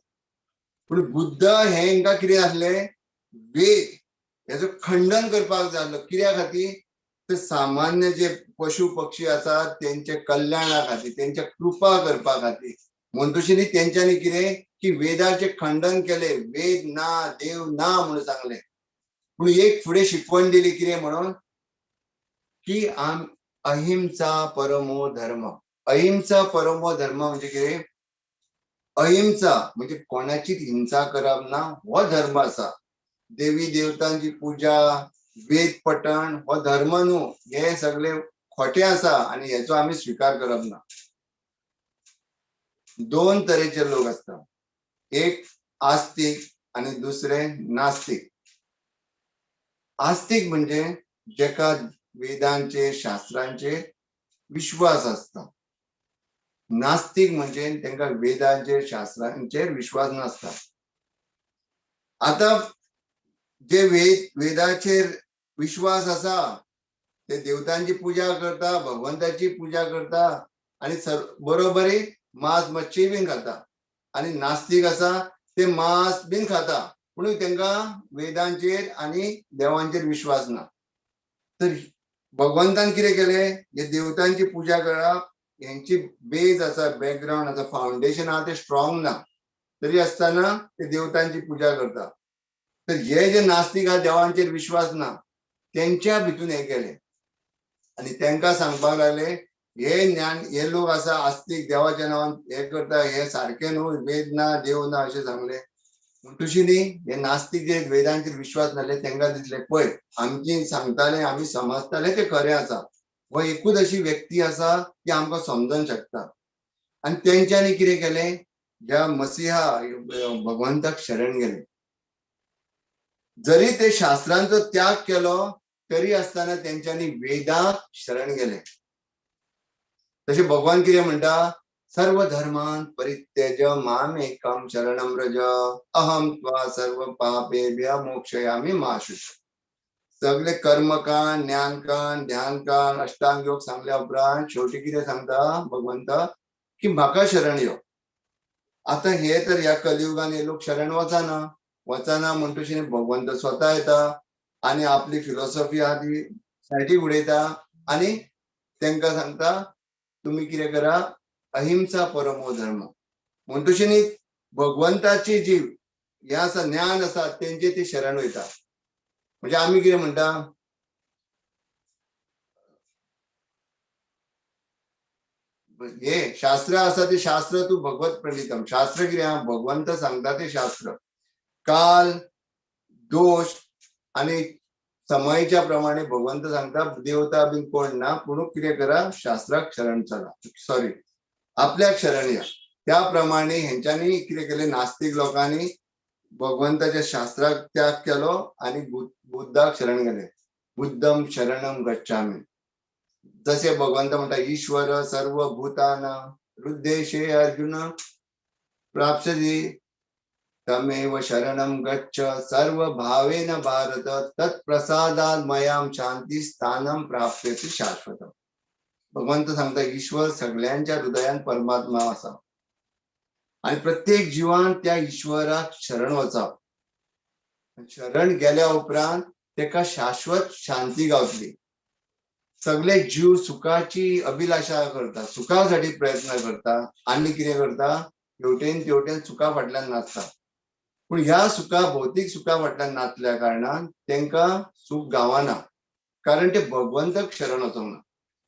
पूण बुद्ध हे हांकां कितें आसले, वेद हेजो खंडन करपाक जाय. कित्या खातीर, तर सामान्य जे पशु पक्षी आसात तेंचे कल्याणा खातीर, तेंच्या कृपा करपा खातीर. म्हणून तशी तेंच्यांनी कितें की वेदाचे खंडन केले, वेद ना, देव ना म्हणून सांगले. पूण एक फुडें शिकवण दिली कितें म्हणून की अहिंसा परमो धर्म. अहिंसा परमो धर्म म्हणजे कितें, अहिंसा म्हणजे कोणाचीच हिंसा करप ना, हो धर्म आसा. देवी देवतांची पूजा, वेद पठण हो धर्म न्हू, हे सगळे खोटे आसा आणि हेचो आम्ही स्वीकार करप ना. दोन तरेचे लोक असतात, एक आस्तिक आणि दुसरे नास्तिक. आस्तिक म्हणजे जेका वेदांचे शास्त्रांचे विश्वास असता. नास्तिक म्हणजे त्यांना वेदांचे शास्त्रांचेर विश्वास नसता. आता जे वेदाचेर विश्वास आसा ते देवतांची पूजा करता, भगवंताची पूजा करता आणि बरोबरी मांस मच्छी बीन खाता. आणि नास्तिक आसा ते मांस बीन खाता, पूण तेंका वेदांचेर आणि देवांचेर विश्वास ना. तर भगवंतान कितें केले, हे देवतांची पूजा करप, यांची बेज आसा, बॅकग्राऊंड आसा, फाउंडेशन आहा ते स्ट्रॉंग ना, तरी असताना ते देवतांची पूजा करता. तर हे जे नास्तिक आहा, देवांचेर विश्वास ना, त्यांच्या भितून हे केले आणि त्यांका सांगपाक लागले हे ज्ञान, हे लोक आसा आस्तिक, देवाच्या नांवान हे करता, हे सारखे न्हू, वेद ना, देव ना अशें सांगले. तशी न्ही, हे नास्तिक जे वेदांचेर विश्वास नासले तेंका दिसले पळय आमची सांगताले, आमी समजताले ते खरें आसा. हो एकूच अशी व्यक्ती आसा ती आमकां समजूंक शकता. आणि तेंच्यांनी कितें केलें, ज्या मसिहा भगवंताक शरण गेले. जरी ते शास्त्रांचो त्याग केलो तरी असताना तेंच्यांनी वेदाक शरण गेले. तसे भगवान कितें म्हणटा, सर्व धर्मान परित्यज्य मामेकं शरणं व्रज अहं त्वा सर्व पापेभ्यः मोक्षयामि मा शुच. सगळे कर्मकांड, ज्ञानकांड, ध्यानकांड, अष्टांग योग सांगल्या उपरांत शेवटी कितें सांगता भगवंत की म्हाका शरण यो. आता हे तर ह्या कलियुगान हे लोक शरण वचना म्हणटशी भगवंत स्वतः येता आणि आपली फिलॉसॉफी आहा ती सायडीक उडयता आणि तेंका सांगता तुम्ही कितें करा, अहिंसा परमो धर्म. म्हणटशी न्ही भगवंताची जी हे आसा ज्ञान आसा तेंचे ती शरण वयता. म्हणजे आमी कितें म्हणटा, हे शास्त्र आसा ते शास्त्र तू भगवत प्रणितम. शास्त्र कितें आहा, भगवंत सांगता ते शास्त्र. काल दोष आणि समयच्या प्रमाणे भगवंत सांगता देवता बी कोण ना, पूण कितें करा, शास्त्राक शरण चला, सॉरी आपल्याक शरण या. त्याप्रमाणे हेंच्यांनी कितें केले, नास्तिक लोकांनी भगवंताच्या शास्त्राक त्याग केलो आणि बुद्धाक शरण गेले. बुद्धम शरणम गच्छामि. जसे भगवंत म्हणता ईश्वर सर्वभूतानां हृद्देशे अर्जुन प्राप्स्यति तमेव शरणं गच्छ सर्व भावेन भारत तत्प्रसादात् मयां शांती स्थानं प्राप्यते शाश्वतम. भगवंत सांगता ईश्वर सगळ्यांच्या हृदयात परमात्मा आसा आणि प्रत्येक जीवान त्या ईश्वराक शरण वचप. शरण गेल्या उपरांत तेका शाश्वत शांती गावतली. सगळे जीव सुखाची अभिलाषा करता, सुखासाठी प्रयत्न करता आणि कितें करता, हेवटेन तेवटेन सुखा फाटल्यान नाचता. पूण ह्या सुखा भौतीक सुखा फाटल्यान नाचल्या कारणान तांकां सूख गावना, कारण ते भगवंताक शरण वचोंक ना.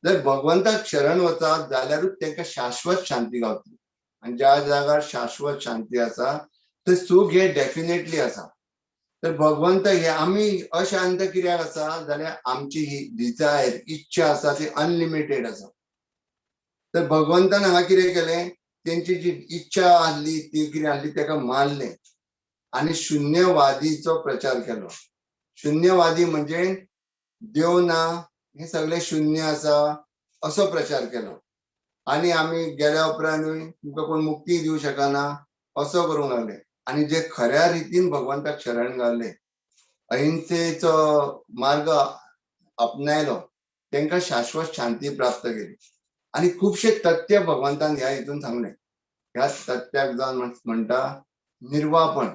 जर भगवंताक शरण वचत जाल्यारूच तांकां शाश्वत शांती गावतली. आनी ज्या जाग्यार शाश्वत शांती आसा थंय सूख हे डेफिनेटली आसा. तर भगवंत हे आमी अशांत कित्याक आसा जाल्यार आमची ही डिझायर इच्छा आसा ती अनलिमिटेड आसा. तर भगवंतान हांगा कितें केलें, तेंची जी इच्छा आसली ती कितें आसली ताका मारलें आनी शून्यवादीचो प्रचार केलो. शून्यवादी म्हणजे देव ना, हे सगळे शून्य आसा असो प्रचार केलो. आनी आमी गेल्या उपरांतूय तुमकां कोण मुक्ती दिवं शकना असो करूंक लागले. आनी जे खऱ्या रितीन भगवंताक शरण घाल्ले, अहिंसेचो मार्ग आपणायलो, तांकां शाश्वत शांती प्राप्त केली. आनी खुबशे तथ्य भगवंतान ह्या हितून सांगले. ह्या तथ्याक जावन म्हणटा निर्वापण,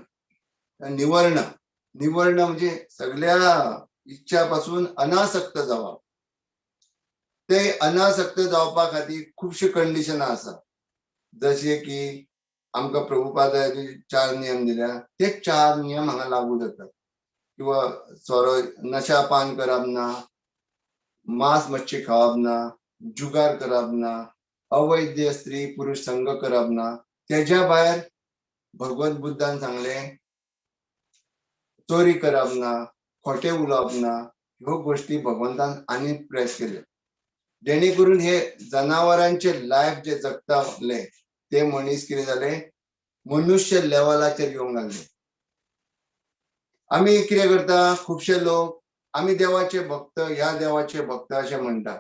निवर्ण. निवर्ण म्हणजे सगळ्या इच्छा पासून अनासक्त जावप. ते अनासक्त जावपा खातीर खुबशे कंडिशनां आसा. जशे की आमकां प्रभुपादानी 4 नियम दिल्या, ते 4 नियम हांगा लागू जातात. किंवा सोरो नशापान करप ना, मांस मच्छी खावप ना, जुगार करप ना, अवैध स्त्री पुरुष संग करप ना. तेज्या भायर भगवत बुद्धान सांगले चोरी करप ना, खोटे उलोवप ना. ह्यो गोष्टी भगवंतान आनी प्रेस केल्यो. जेणे करून हे जनावरांचे लायफ जे जगताले ते मनीस कितें जाले, मनुष्य लेवलाचेर येवंक लागले. आमी कितें करता, खुबशे लोक आमी देवाचे भक्त, ह्या देवाचे भक्त अशें म्हणटा,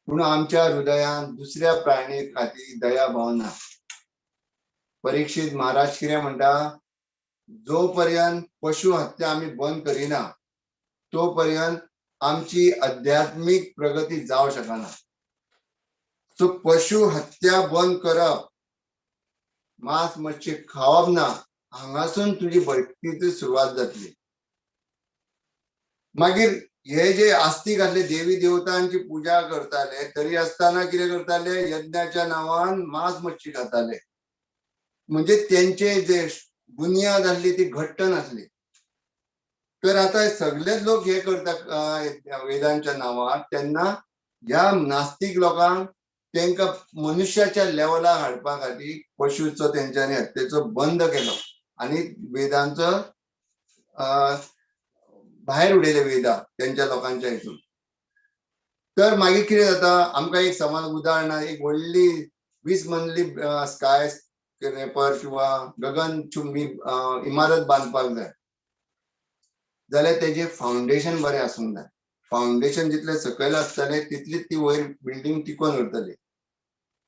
पूण आमच्या हृदयान दुसऱ्या प्राणी खातीर दया भाव ना. परीक्षित महाराज कितें म्हणटा, जो पर्यंत पशु हत्या आमी बंद करिना तो पर्यंत आमची आध्यात्मिक प्रगती जावं शकना. सो पशु हत्या बंद करप, मांस मच्छी खावप ना, हांगासून तुजी भक्तीची सुरवात जातली. मागीर हे जे आस्तिक आसले, देवी देवतांची पूजा करताले, तरी आसतना कितें करताले, यज्ञाच्या नांवान मांस मच्छी खाताले. म्हणजे त्यांचे जे बुनियाद आसली ती घट्ट नासली. तर आता सगळेच लोक हे करता वेदांच्या नांवार, तेन्ना ह्या नास्तिक लोकांक तांकां मनुष्याच्या लेवलार हाडपा खातीर पशुचो तेंच्यांनी हत्येचो बंद केलो आनी वेदांचो भायर उडयले वेदा तेंच्या लोकांच्या हितून. तर मागीर कितें जाता, आमकां एक समज उदाहरणां, एक व्हडली 20 मजली स्काय स्क्रॅपर किंवा गगनचुंबी इमारत बांदपाक जाय जाल्यार तेजे फाउंडेशन बरें आसूंक जाय. फाउंडेशन जितले सकयल आसतले तितलीच ती वयर बिल्डिंग टिकोवन उरतली.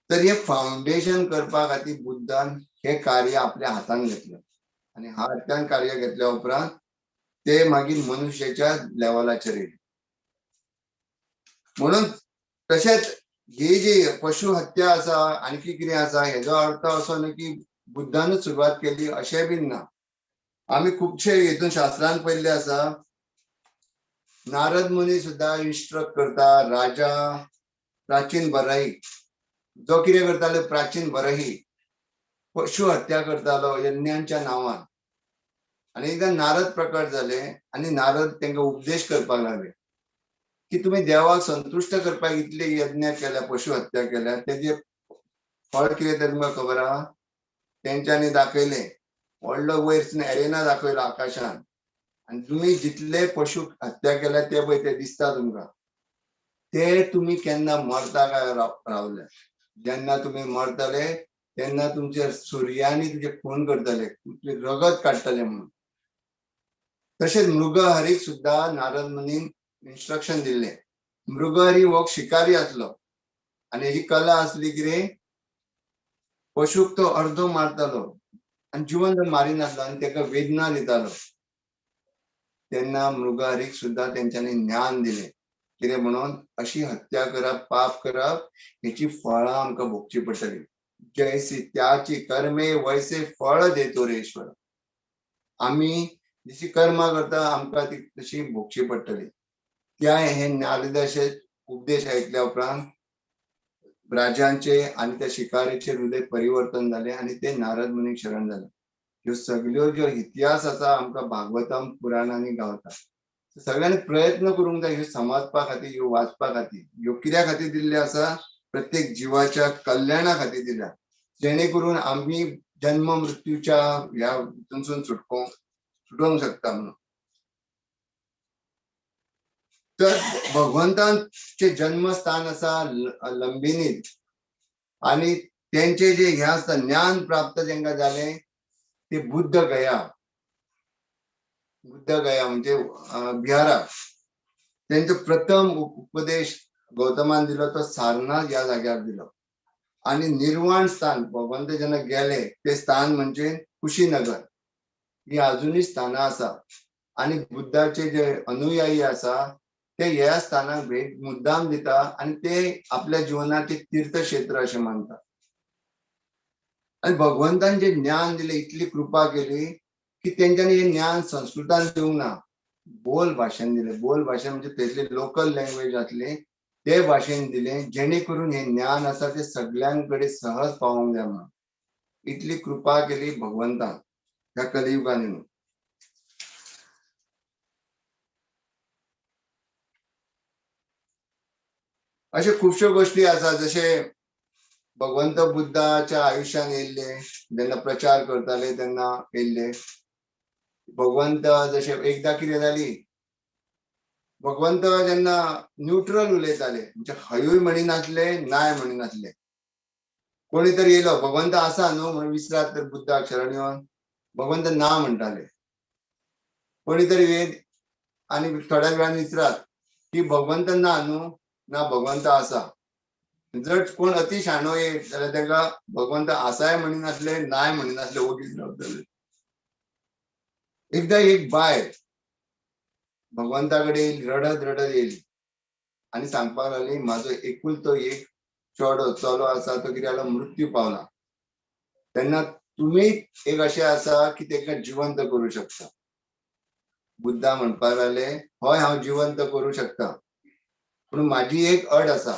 तर हे फाउंडेशन करपा खातीर बुद्धान हे कार्य आपल्या हातान घेतलें आनी हातान कार्य घेतल्या उपरांत ते मागीर मनुष्याच्या लेवलाचेर येयले. म्हणून तशेंच ही जी पशु हत्या आसा, आणखी कितें आसा, हेजो अर्थ असो न्ही की बुद्धानूच सुरवात केली अशें बीन ना. आमी खुबशे हितून शास्त्रांत पयल्ले आसा, नारद मुनी सुद्धा इन्स्ट्रक्ट करता राजा प्राचीन बरही, जो कितें करतालो प्राचीन बरही पशु हत्या करतालो यज्ञांच्या नांवान. आनी एकदां नारद प्रकट जाले आनी नारद तांकां उपदेश करपाक लागले की तुम्ही देवाक संतुष्ट करपाक इतले यज्ञ केल्या, पशु हत्या केल्या, तेजे फळ कितें तें तुमकां खबर आहा? तेंच्यांनी दाखयलें, व्हडलो वयरसून एरेना दाखयलो आकाशान, आनी तुम्ही जितले पशु हत्या केल्या ते पळय ते दिसता तुमकां, ते तुम्ही केन्ना मरता काय रावले. जेन्ना तुम्ही मरतले तेन्ना तुमचे सुर्यानी तुजे खून करतले, तुमची रगत काडटले म्हणून. तशेंच मृगहरीक सुद्धा नारद मुनीन इन्स्ट्रक्शन दिले. मृगहरी हो शिकारी असलो आणि हेची कला असली कितें, पशुक तो अर्धो मारतालो आणि जिवंत मारी नासलो आणि ताका वेदना दितालो. तेन्ना मृगहरीक सुद्धा तेंच्यांनी ज्ञान दिले कितें म्हणून, अशी हत्या करप, पाप करप, हेची फळां आमकां भोगची पडटली. जैसी त्याची कर्मे वैसे फळ देतो रे ईश्वर. आमी जशी कर्मा करता आमकां ती तशी भोगची पडटली. त्या हे नारदाचे उपदेश ऐकल्या उपरांत राजांचे आणि त्या शिकारीचे हृदय परिवर्तन झाले आणि ते नारद मुनीक शरण झाले. ह्यो सगळ्यो ज्यो इतिहास आसा आमकां भागवतम पुराणांनी गावता. सगळ्यांनी प्रयत्न करूंक जाय ह्यो समजपा खातीर, ह्यो वाचपा खातीर. ह्यो कित्या खातीर दिल्ले आसा? प्रत्येक जिवाच्या कल्याणा खातीर दिल्या, जेणे करून आम्ही जन्म मृत्यूच्या ह्या हितूनसून सुटोवंक शकता म्हणून. तर भगवंतांचे जन्मस्थान आसा लंबिनीत, आणि त्यांचे जे हे आसता ज्ञान प्राप्त जेंका जाले ते बुद्ध गया म्हणजे बिहाराक. त्यांचो प्रथम उपदेश गौतमान दिलो तो सारनाथ या जाग्यार दिलो. आणि निर्वाण स्थान भगवंत जेन्ना गेले ते स्थान म्हणजे कुशीनगर. ही अजूनही स्थानां आसा, आणि बुद्धाचे जे अनुयायी आसा ते ह्या स्थानाक भेट मुद्दाम दिता, आणि ते आपल्या जीवनात एक तीर्थक्षेत्र असे मानतात. आणि भगवंतान जे ज्ञान दिले, इतली कृपा केली की त्यांच्यानी हे ज्ञान संस्कृतान दिवंक ना, बोल भाषेन दिले. बोल भाषा म्हणजे त्यातले लोकल लँग्वेज आसले ते भाषेन दिले, जेणे करून हे ज्ञान आसा ते सगळ्यांकडे सहज पावोंक जाय म्हणून. इतली कृपा केली भगवंतान ह्या कलियुगान. अशे खुबश्यो गोष्टी आसा, जशे भगवंत बुद्धाच्या आयुष्यान येयल्ले, जेन्ना प्रचार करताले तेन्ना येयल्ले. भगवंत जशे एकदा कितें जाली, भगवंत जेन्ना न्यूट्रल उलयताले, म्हणजे हयूय म्हणिनासले नाय म्हणिनासले. कोणी तरी येयलो, भगवंत आसा न्हू म्हणून विचारत तर बुद्धाक शरण येवन भगवंत ना म्हणटाले. कोणी तरी येत आणि थोड्या वेळान विचारत की भगवंत ना न्हू, ना भगवंत आसा. जर कोण अति शाणो येत जाल्यार ताका भगवंत आसाय म्हणिनासले नाय म्हणिनासले ओगीच रावतले. एकदा एक बायल भगवंताकडे रडत रडत येयली आणि सांगपाक लागली, माझो एकुलतो एक चलो आसा, तो कितें जालो मृत्यू पावला. तेन्ना तुम्ही एक अशें आसा की ताका जिवंत करू शकता. बुद्धा म्हणपाक लागले, हय हांव जिवंत करू शकता, पूण माझी एक अट आसा.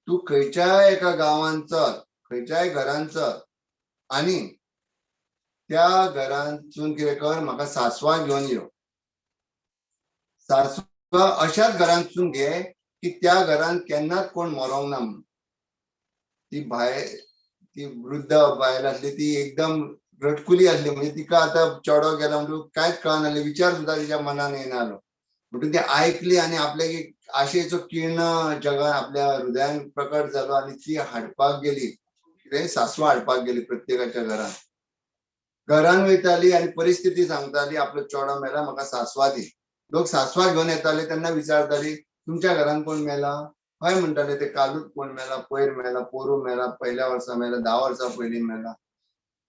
तू खंयच्याय एका गांवांत चल, खंयच्याय घरांत चल, आणि त्या घरांतसून कितें कर, म्हाका सासवा घेवन यो. सासवा अशाच घरांतसून घे की त्या घरांत केन्नाच कोण मरोंक ना म्हणून. ती वृद्ध बायल आसली, ती एकदम रटकुली आसली. म्हणजे तिका आता चेडो गेला म्हणून कांयच कळनासलें, विचार सुद्धा तिच्या मनान येनासलो. म्हणून ती आयकली आणि आपल्या एक आशेचो किर्ण जगान आपल्या हृदयान प्रकट जालो, आणि ती हाडपाक गेली. कितें सासवा हाडपाक गेली प्रत्येकाच्या घरान वयताली आणि परिस्थिती सांगताली, आपलो चेडो मेला, म्हाका सासवा दी. लोक सासवा घेवन येताले तेन्ना विचारताली, तुमच्या घरान कोण मेला? हय म्हणटाले, ते कालूच कोण मेला, पयर मेला, पोरू मेला, पहिल्या वर्सा मेला, 10 वर्सां पयलीं मेला.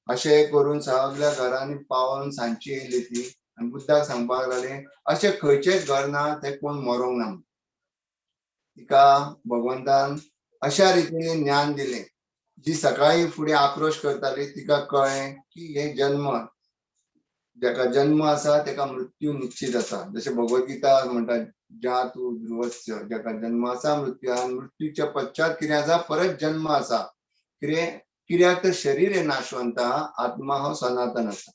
अशें करून सगळ्या घरांनी पावून सांजची येयली ती, आणि बुद्धाक सांगपाक लागले, अशें खंयचेच घर ना थंय कोण मरोंक ना. तिका भगवंतान अशा रितीने ज्ञान दिले, जी सकाळी फुडें आक्रोश करताली तिका कळ्ळें की हे जाका जन्म आसा ताका मृत्यू निश्चित आसा. जशें भगवद्गीता म्हणटा, ज्या तू ध्रुवस्य, जाका जन्म आसा मृत्यू, आणि मृत्यूच्या पश्चात कितें आसा, परत जन्म आसा. कित्याक तर शरीर हे नाशवंत आहा, आत्मा हो सनातन आसा.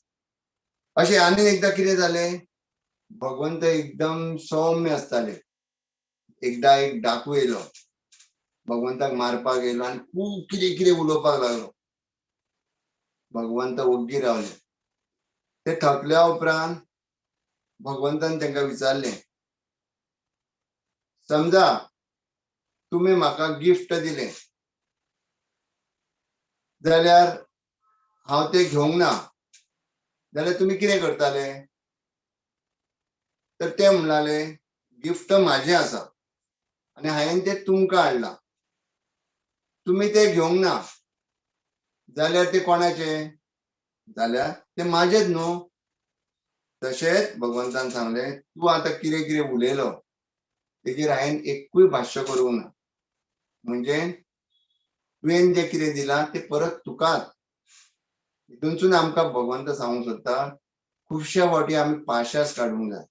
अशें आनी एकदा कितें जालें, भगवंत एकदम सौम्य आसताले. एकदा एक डाकू येयलो, भगवंताक मारपाक येयलो आणि खूब कितें कितें उलोवपाक लागलो. भगवंत ओग्गी रावले. ते थकल्या उपरांत भगवंतान तांकां विचारलें, समजा तुम्ही म्हाका गिफ्ट दिलें जाल्यार हांव तें घेवंक ना, जाल्यार तुमी कितें करताले? तर ते म्हणलाले, गिफ्ट म्हाजें आसा आणि हांवें तें तुमकां हाडलां, तुमी तें घेवंक ना जाल्यार तें कोणाचें? जाल्यार तें म्हाजेंच न्हू. तशेंच भगवंतान सांगलें, तूं आतां कितें कितें उलयलो तेजेर हांवें एकूय भाश्य करूंक ना. म्हणजे तुवें जें कितें दिलां तें परत तुकाच. हितूनसून आमकां भगवंत सांगूंक सोदता, खुबश्या फावटी आमी पाशास काडूंक जाय.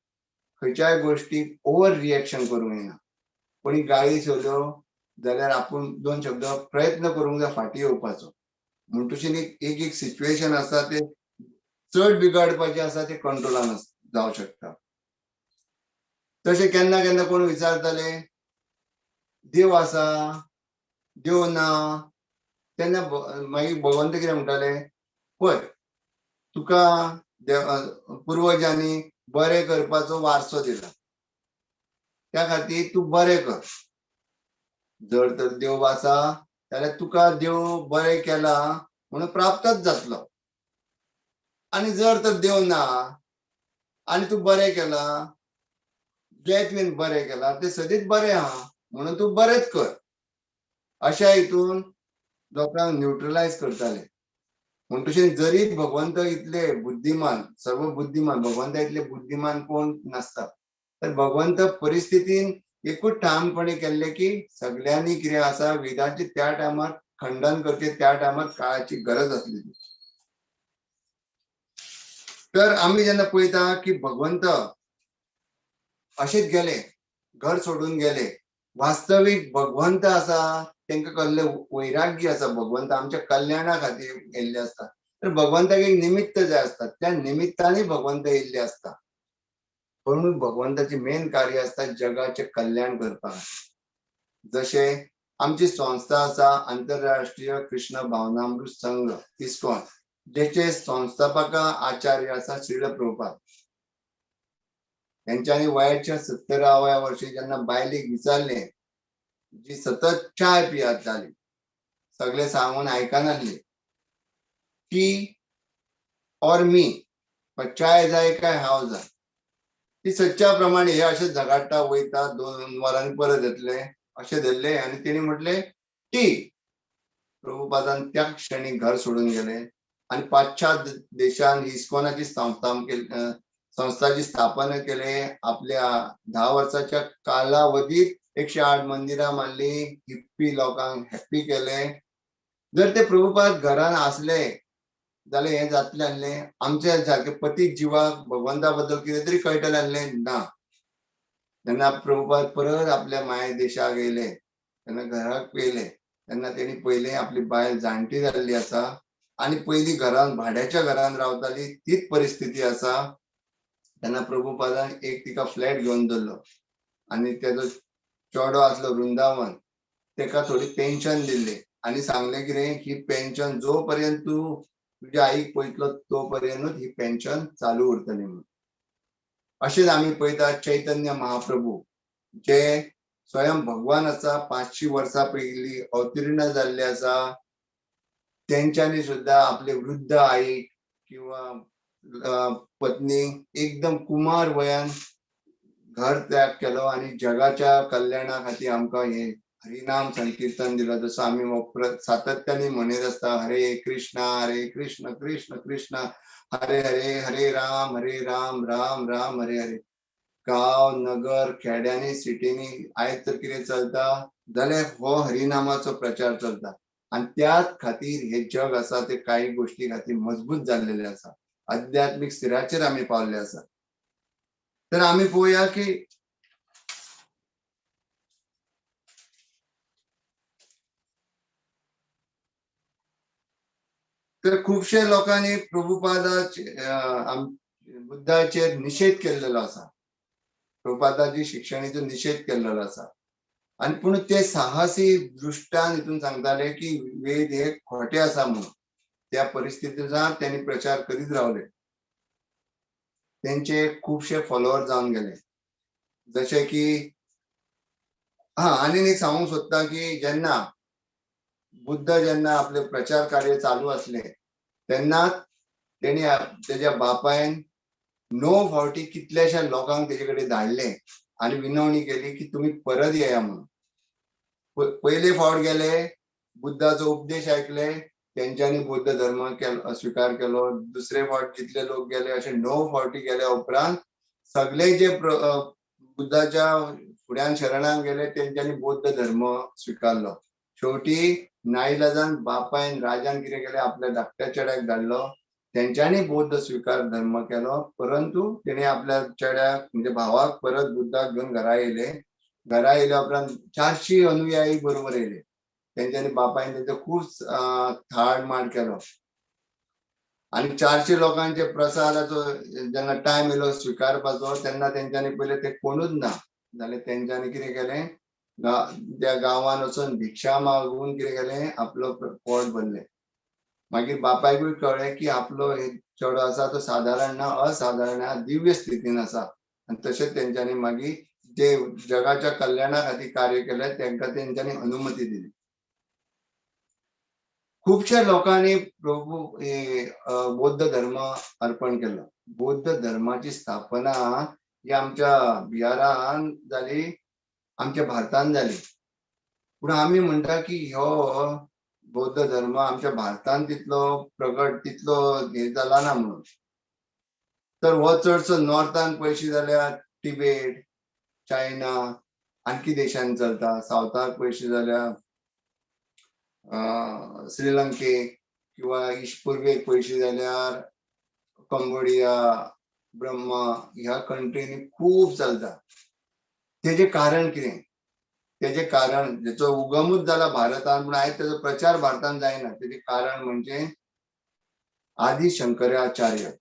खंयच्याय गोश्टीक ओवर रिएक्शन करूंक येना. कोणी गाळी सोल्यो जाल्यार आपूण 2 शब्द प्रयत्न करूंक जाय फाटीं येवपाचो. म्हणटशीं एक एक सिच्युएशन आसा ते चड बिगडपाचे आसा ते कंट्रोलान जावं शकता. तशें केन्ना केन्ना कोण विचारताले देव आसा देव ना, तेन्ना मागीर भगवंत कितें म्हणटाले, पळय तुका पुर्वजांनी बरें करपाचो वारसो दिला, त्या खातीर तूं बरें कर. जर तर देव आसा जाल्यार तुका देव बरें केला म्हणून प्राप्तच जातलो, आनी जर तर देव ना आनी तूं बरें केला, जे तुवें बरें केला ते सदींच बरें आहा म्हणून तूं बरेंच कर. अशा हितून लोकांक न्यूट्रलायज करताले. म्हणटशीं जरी भगवंत इतले बुद्धिमान, सर्व बुद्धिमान, भगवंता इतले बुद्धिमान कोण नासता, तर भगवंत परिस्थितीन एकूच ठामपणे केल्ले की सगळ्यांनी कितें आसा वेदांची त्या टायमार खंडन करचे, त्या टायमार काळाची गरज आसली. तर आमी जेन्ना पळयता की भगवंत अशेच गेले, घर सोडून गेले, वास्तवीक भगवंत आसा तांकां कसले वैराग्य आसा, भगवंत आमच्या कल्याणा खातीर येयल्ले आसता. तर भगवंताक एक निमित्त जाय आसता, त्या निमित्ताने भगवंत येयल्ले आसता. म्हणून भगवंताचे मेन कार्य आसता जगाचे कल्याण करपाक. जशे आमची संस्था आसा आंतरराष्ट्रीय कृष्ण भावनामृत संघ इस्कॉन, जेचे संस्थापक आचार्य आसा श्रील प्रभुपाद. त्यांच्यानी वयाच्या 70व्या वर्षी जेन्ना बायलेक विचारले, जी सतत चाय पियात जाली, सगळे सांगून आयकनासली की और मी चाय जाय काय हांव जाय, ती सच्च्या प्रमाणे हे अशें झगडटा वयता, 2 वरांनी परत येतले अशें धरले आनी तेणी म्हटले टी. प्रभुपादान त्या क्षणी घर सोडून गेले आणि पाश्चात्य देशांत इस्कॉनाची संस्थाची स्थापना केले. आपल्या 10 वर्षाच्या कालावधीत 108 मंदिरां मारली, हिप्पी लोकांक हॅप्पी केले. जर ते प्रभुपाद घरान आसले जाल्यार हे जातले आसले, आमच्या सारखे पतीक जिवाक भगवंता बद्दल कितें तरी कळटले आसले ना. जेन्ना प्रभुपाद परत आपल्या माय देशाक येयले, तेन्ना घराक येयले तेन्ना तेणी पयलें आपली बायल जाणटी जाल्ली आसा आनी पयलीं घरान भाड्याच्या घरान रावताली तीच परिस्थिती आसा. तेन्ना प्रभुपादान एक तिका फ्लॅट घेवन दवरलो आनी तेजो चेडो आसलो वृंदावन, तेका थोडी पेन्शन दिल्ली आनी सांगलें कितें ही पेन्शन जो पर्यंत तूं तुज्या आईक पळयतलो तो पर्यंतूच ही पेन्शन चालू उरतली म्हणून. अशेंच आमी पळयतात चैतन्य महाप्रभू, जे स्वयं भगवान आसा, 500 वर्सां पयलीं अवतीर्ण जाल्ले आसा. तेंच्यांनी सुद्धा आपले वृद्ध आई किंवा पत्नी एकदम कुमार वयान घर त्याग केलो आणि जगाच्या कल्याणा खातीर आमकां हे हरिनाम संकीर्तन दिलं. जसं आम्ही सातत्याने म्हणत असता, हरे कृष्ण कृष्ण कृष्ण हरे हरे, हरे राम राम राम हरे हरे. गाव नगर खेड्यांनी सिटीनी आयज तर कितें चलता जाल्यार हो हरिनामाचो प्रचार चलता आणि त्याच खातीर हे जग आसा ते काही गोष्टी खातीर मजबूत जाल्लेले आसा, आध्यात्मिक स्थिराचेर आमी पावल्ले आसा. तर आमी पळोवया की तर खुबशे लोकांनी प्रभुपादाचे बुद्धाचेर निषेध केल्लेलो आसा, प्रभुपादाची शिक्षणेचो निषेध केल्लेलो आसा. आणि पूण ते साहसी दृश्टान हितून सांगताले की वेद हे खोटे आसा म्हणून. त्या परिस्थितीचा त्यांनी प्रचार करीत रावले. त्यांचे खूपशे फॉलोअर जावन गेले. जसे की आणि एक सांगूंक सोदता की जेन्ना बुद्ध जेन्ना आपले प्रचार कार्य चालू असले तेन्ना तेणी तेज्या बापायन 9 फावटी कितल्याशा लोकांक तेजे कडेन धाडले आणि विनवणी केली की तुम्ही परत येया म्हणून. पहिले फावट गेले, बुद्धाचो उपदेश ऐकले, त्यांच्यानी बौद्ध धर्म स्वीकार केलो. दुसरे फावट जितले लोक गेले असे 9 फावटी गेल्या उपरांत सगळे जे बुद्धाच्या फुड्यान शरणान गेले त्यांच्यानी बौद्ध धर्म स्वीकारलो. शेवटी नाईलाजान बापायन राजान कितें केलें, आपल्या धाकट्या चेड्याक धाडलो, त्यांच्यानी बौद्ध स्वीकार धर्म केलो. परंतु तेणे आपल्या चेड्याक म्हणजे भावाक परत बुद्धाक घेऊन घरा येयले. घरा येयल्या उपरांत 400 अनुयायी बरोबर येयले तेंच्यांनी बापायन तेंचो खूब थाड माड केलो आणि 400 लोकांचे प्रसादाचो जेन्ना टायम येयलो स्विकारपाचो तेन्ना तेंच्यांनी पयले ते कोणूच ना जाल्यार तेंच्यांनी कितें केलें त्या गांवांत वचून भिक्षा मागून कितें केलें आपलो पोट भरलें. मागीर बापायकूय कळ्ळें की आपलो चेडो आसा तो साधारण ना असाधारण दिव्य स्थितीन आसा आनी तशेंच तेंच्यांनी मागीर जे जगाच्या कल्याणा खातीर कार्य केलें तांकां तेंच्यांनी अनुमती दिली. खुबशे लोकांनी प्रभू बौद्ध धर्म अर्पण केलो. बौद्ध धर्माची स्थापना ही आमच्या बिहारान जाली, आमच्या भारतान जाली. पूण आमी म्हणटा की ह्यो बौद्ध धर्म आमच्या भारतान तितलो प्रगट तितलो हे जाला ना म्हणून. तर हो चडसो नॉर्थान पळयशी जाल्यार तिबेट, चायना आणखी देशांनी चलता. सावथाक पळयशी जाल्यार श्रीलंकेक किंवा पूर्वेक पळयशी जाल्यार कंबोडिया, ब्रह्मा ह्या कंट्रीनी खूब चलता. तेजे कारण कितें? तेजे कारण जेचो उगमूच जाला भारतान पूण आयज तेजो प्रचार भारतान जायना. तेजे कारण म्हणजे आदि शंकराचार्य.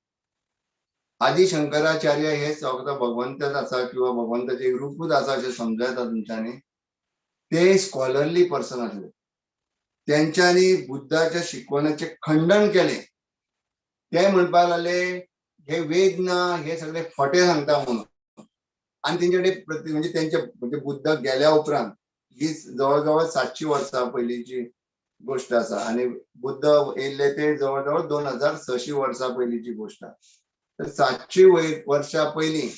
आदि शंकराचार्य हे फक्त भगवंतच आसा किंवा भगवंताचे एक रूपूच आसा अशें समजूं येता तुमच्यांनी. ते स्कॉलरली पर्सन आसले. तेंच्यांनी बुद्धाच्या शिकवण्याचे खंडन केले. ते म्हणपाक लागले हे वेद ना हे सगळे खोटे सांगता म्हणून. आणि तेंच्याकडे म्हणजे तेंचे म्हणजे बुद्ध गेल्या उपरांत ही जवळजवळ 700 वर्सां पयलींची गोष्ट आसा आणि बुद्ध येयले ते जवळजवळ 2600 वर्सां पयलींची गोष्ट आसा. तर 700 वर्सां पयलीं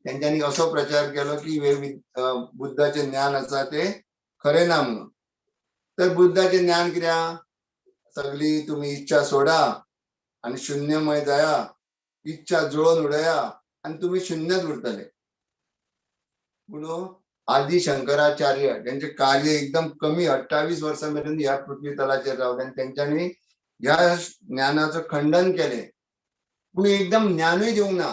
तेंच्यांनी असो प्रचार केलो की बुद्धाचे ज्ञान आसा ते खरे ना म्हणून. तर बुद्धाचे ज्ञान कित्याक सगळी तुम्ही इच्छा सोडा आणि शून्यमय जाया, इच्छा जुळोवन उडया आणि तुम्ही शून्यच उरतले. म्हणून आदि शंकराचार्य त्यांचे कार्य एकदम कमी 28 वर्सां मेरेन ह्या पृथ्वी तलाचेर रावले आणि तेंच्यांनी ह्या ज्ञानाचं खंडन केले. पूण एकदम ज्ञानूय दिवंक ना.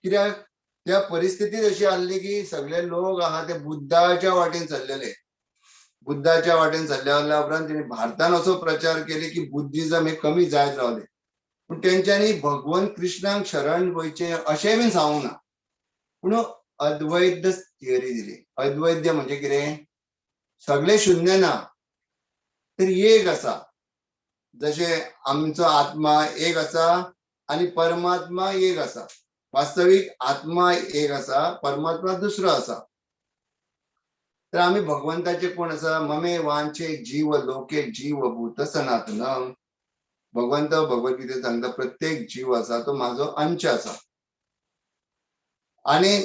कित्याक त्या परिस्थितीत अशी आसली की सगळे लोक आहा ते बुद्धाच्या वाटेन चल्लेले. बुद्धाच्या वाटेन चल्ल्या उपरांत तेणी भारतान असो प्रचार केले की बुद्धिझम हे कमी जायत रावले. पूण तेंच्यांनी भगवंत कृष्णाक शरण वयचे अशें बीन सांगूंक ना. पूण अद्वैत थियरी दिली. अद्वैत म्हणजे कितें? सगळे शून्य ना तर एक आसा. जशे आमचो आत्मा एक आसा आणि परमात्मा एक आसा. वास्तविक आत्मा एक आसा, परमात्मा दुसरो आसा. तर आम्ही भगवंताचे कोण आसा? ममे वांचे जीव लोके जीव भूत सनातन. भगवंत भगवद्गीतेत सांगता प्रत्येक जीव आसा तो माझो अंश आसा. आणि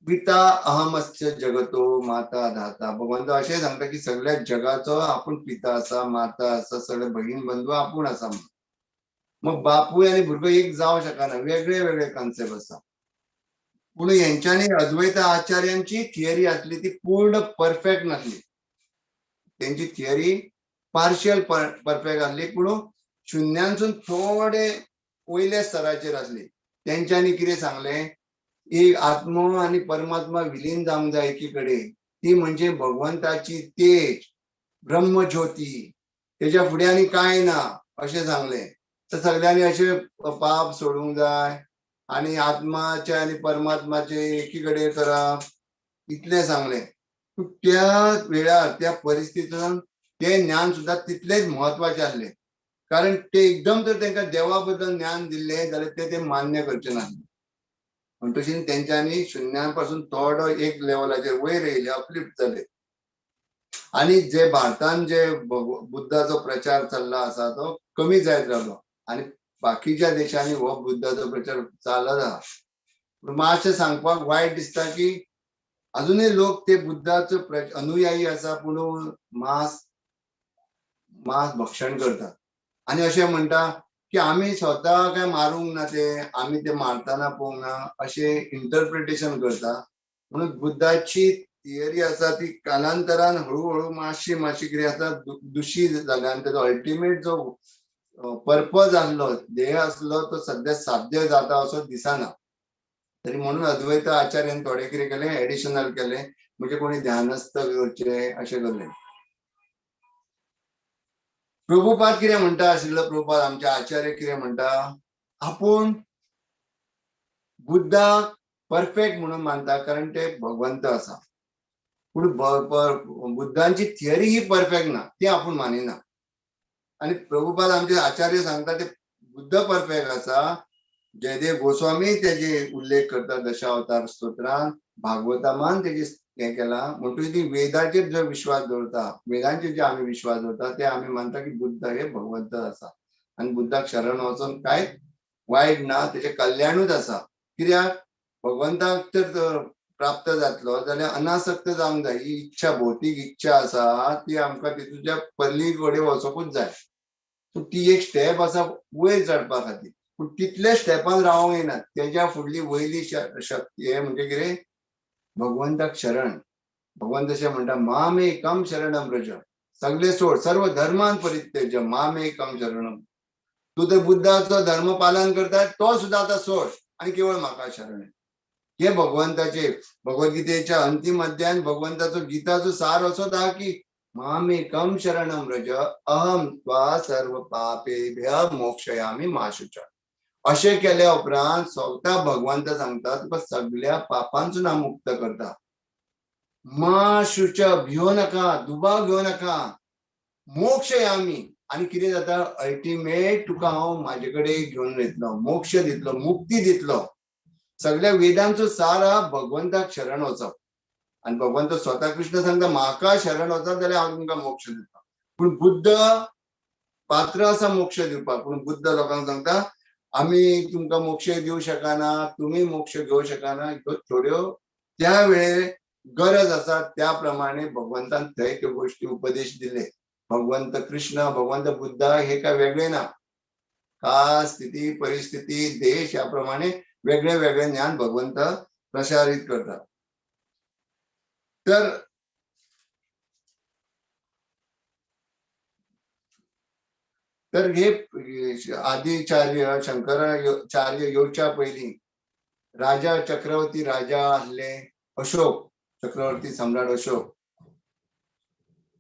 पिता अहमस्य जगतो माता धाता. भगवंत अशें सांगता की सगळ्या जगाचो आपूण पिता आसा, माता आसा, सगळे भगिनी बंधू आपूण आसा. मग बापूय आणि भुरगो एक जावं शकना. वेगळे वेगळे कॉन्सेप्ट आसा. पूण हेंच्यांनी अद्वैत आचार्यांची थियरी आसली ती पूर्ण परफेक्ट नासली. त्यांची थियरी पार्शियल परफेक्ट आसली पूण शून्यानसून थोडे वयल्या स्तराचेर आसली. तेंच्यांनी कितें सांगलें एक आत्मा आणि परमात्मा विलीन जावंक जाय एकीकडे. ती म्हणजे भगवंताची तेज ब्रह्मज्योती. तेच्या फुडें आनी कांय ना अशें सांगलें. तर सगळ्यांनी अशे पाप सोडूंक जाय आणि आत्माचे आणि परमात्माचे एकीकडे करप इतलें सांगलें. त्या वेळार त्या परिस्थितीन ते ज्ञान सुद्धा तितलेच महत्वाचे आसले. कारण ते एकदम जर तांकां देवा बद्दल ज्ञान दिल्लें जाल्यार ते मान्य करचे नासले. म्हणून तशें तेंच्यांनी शून्यापासून थोडो एक लेवलाचेर वयर येयले, अपलिफ्ट जाले. आणि जे भारतान जे बुद्धाचो प्रचार चल्ला आसा तो कमी जायत रावलो आणि बाकीच्या देशांनी हो बुद्धाचो प्रचार चालत आहा. मातशें सांगपाक वायट दिसता की अजूनही लोक ते बुद्धाचो अनुयायी आसा पूण मांस भक्षण करतात आणि अशें म्हणटा की आमी स्वता काय मारूंक ना ते, आमी ते मारतना पळोवंक ना अशें इंटरप्रिटेशन करता. म्हणून बुद्धाची थियरी आसा ती कालांतरान हळूहळू मातशी कितें आसा दुशीत जाल्या आनी तेजो अल्टिमेट जो पर्पज आसलो, ध्येय आसलो तो सध्या साध्य जाता असो दिसना. तरी म्हणून अद्वैत आचार्यान थोडे कितें केलें एडिशनल केलें म्हणजे कोणी ध्यानस्थ करचे अशें केलें. प्रभुपाद कितें म्हणटा आशिल्लो, प्रभुपाद आमचे आचार्य कितें म्हणटा, आपूण बुद्धाक परफेक्ट म्हणून मानता कारण ते भगवंत आसा, पूण बुद्धांची थिअरी ही परफेक्ट ना, ती आपूण मानिना. आणि प्रभुपाद आमचे आचार्य सांगता ते बुद्ध परफेक्ट आसा. जयदेव गोस्वामी तेजे उल्लेख करता दशावतार स्तोत्रांत, भागवतामान तेजी हे केला. म्हणटकीर ती वेदाचेर जो विश्वास दवरता, वेदांचेर जे आमी विश्वास दवरता ते आमी मानता की बुद्ध हे भगवंत आसा आनी बुद्धाक शरण वचोन कांयच वायट ना, तेजे कल्याणूच आसा. कित्याक भगवंताक तर प्राप्त जातलो जाल्यार अनासक्त जावंक जाय. ही इच्छा, भौतीक इच्छा आसा ती आमकां तितूच्या पल्लीकडे वचोंकूच जाय. सो ती एक स्टेप आसा वयर चडपा खातीर, पूण तितल्या स्टेपान रावंक येना. तेज्या फुडली वयली शक्ती हे म्हणजे कितें, भगवंताक शरण. भगवंत अशें म्हणटा, मामेकम शरणम व्रज, सगळे सोड, सर्व धर्मान परित्यज्य मामेकम शरणम. तू तर बुद्धाचो धर्म पालन करता तो सुद्धा आता सोड आणि केवळ म्हाका शरण. हे भगवंताचे भगवद्गीतेच्या अंतिम अध्यायान भगवंताचो गीताचो सार असोच आहा की मामेकम शरणम व्रज अहम त्वा सर्व पापेभ्य मोक्षयामी मा शुचा. अशें केल्या उपरांत स्वता भगवंत सांगता तुका सगळ्या पापांसून हांव मुक्त करता. मा शुच, भियो नका, दुबाव घेऊ नका, मोक्षयामी. आणि कितें जाता, अल्टिमेट तुका हांव म्हाजे कडेन घेवन वयतलो, मोक्ष दितलो, मुक्ती दितलो. सगळ्या वेदांचो सार हा भगवंताक शरण वचप. आणि भगवंत स्वतः कृष्ण सांगता म्हाका शरण वचत जाल्यार हांव तुमकां मोक्ष दिता. पूण बुद्ध पात्र आसा मोक्ष दिवपाक, पूण बुद्ध लोकांक सांगता आमी तुमकां मोक्ष दिवं शकना, तुमी मोक्ष घेवं शकना. ह्यो थोड्यो त्या वेळेर गरज आसा त्या प्रमाणे भगवंतान थंय त्यो गोष्टी उपदेश दिले. भगवंत कृष्ण, भगवंत बुद्ध हे काय वेगळे ना. काळ, स्थिती, परिस्थिती, देश याप्रमाणे वेगळे वेगळे ज्ञान भगवंत प्रसारित करतात. तर हे आदिचार्य शंकराचार्य येवच्या पयलीं राजा चक्रवर्ती राजा आसले अशोक, चक्रवर्ती सम्राट अशोक,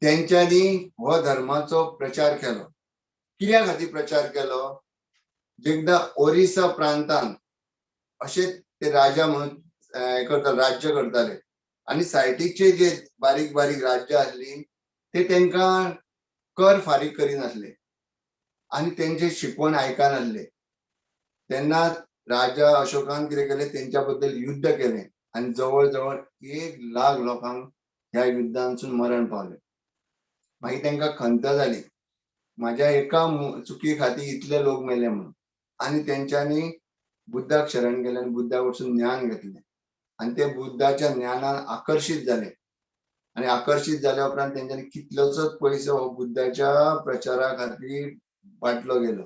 त्यांच्यानी हो धर्माचो प्रचार केलो. कित्या खातीर प्रचार केलो, जेन्ना ओरिसा प्रांतान अशे ते राजा म्हणून करता, राज्य करताले आणि सायडीकचे जे बारीक बारीक राज्य आसली ते तांकां कर फारीक करिनासले आणि त्यांचे शिकवण आयकनासले. तेन्ना राजा अशोकान कितें केलें, तेंच्या बद्दल युद्ध केलें आणि जवळ जवळ 1,00,000 लोकांक ह्या युद्धांसून मरण पावले. मागीर तांकां खंत जाली, माझ्या एका चुकी खातीर इतले लोक मेले म्हणून. आणि तेंच्यांनी बुद्धाक शरण गेले आणि बुद्धा कडसून ज्ञान घेतले आणि ते बुद्धाच्या ज्ञानान आकर्षित झाले. आणि आकर्षित जाल्या उपरांत तेंच्यांनी कितलोसोच पयसो बुद्धाच्या प्रचारा खातीर वाटलो गेलो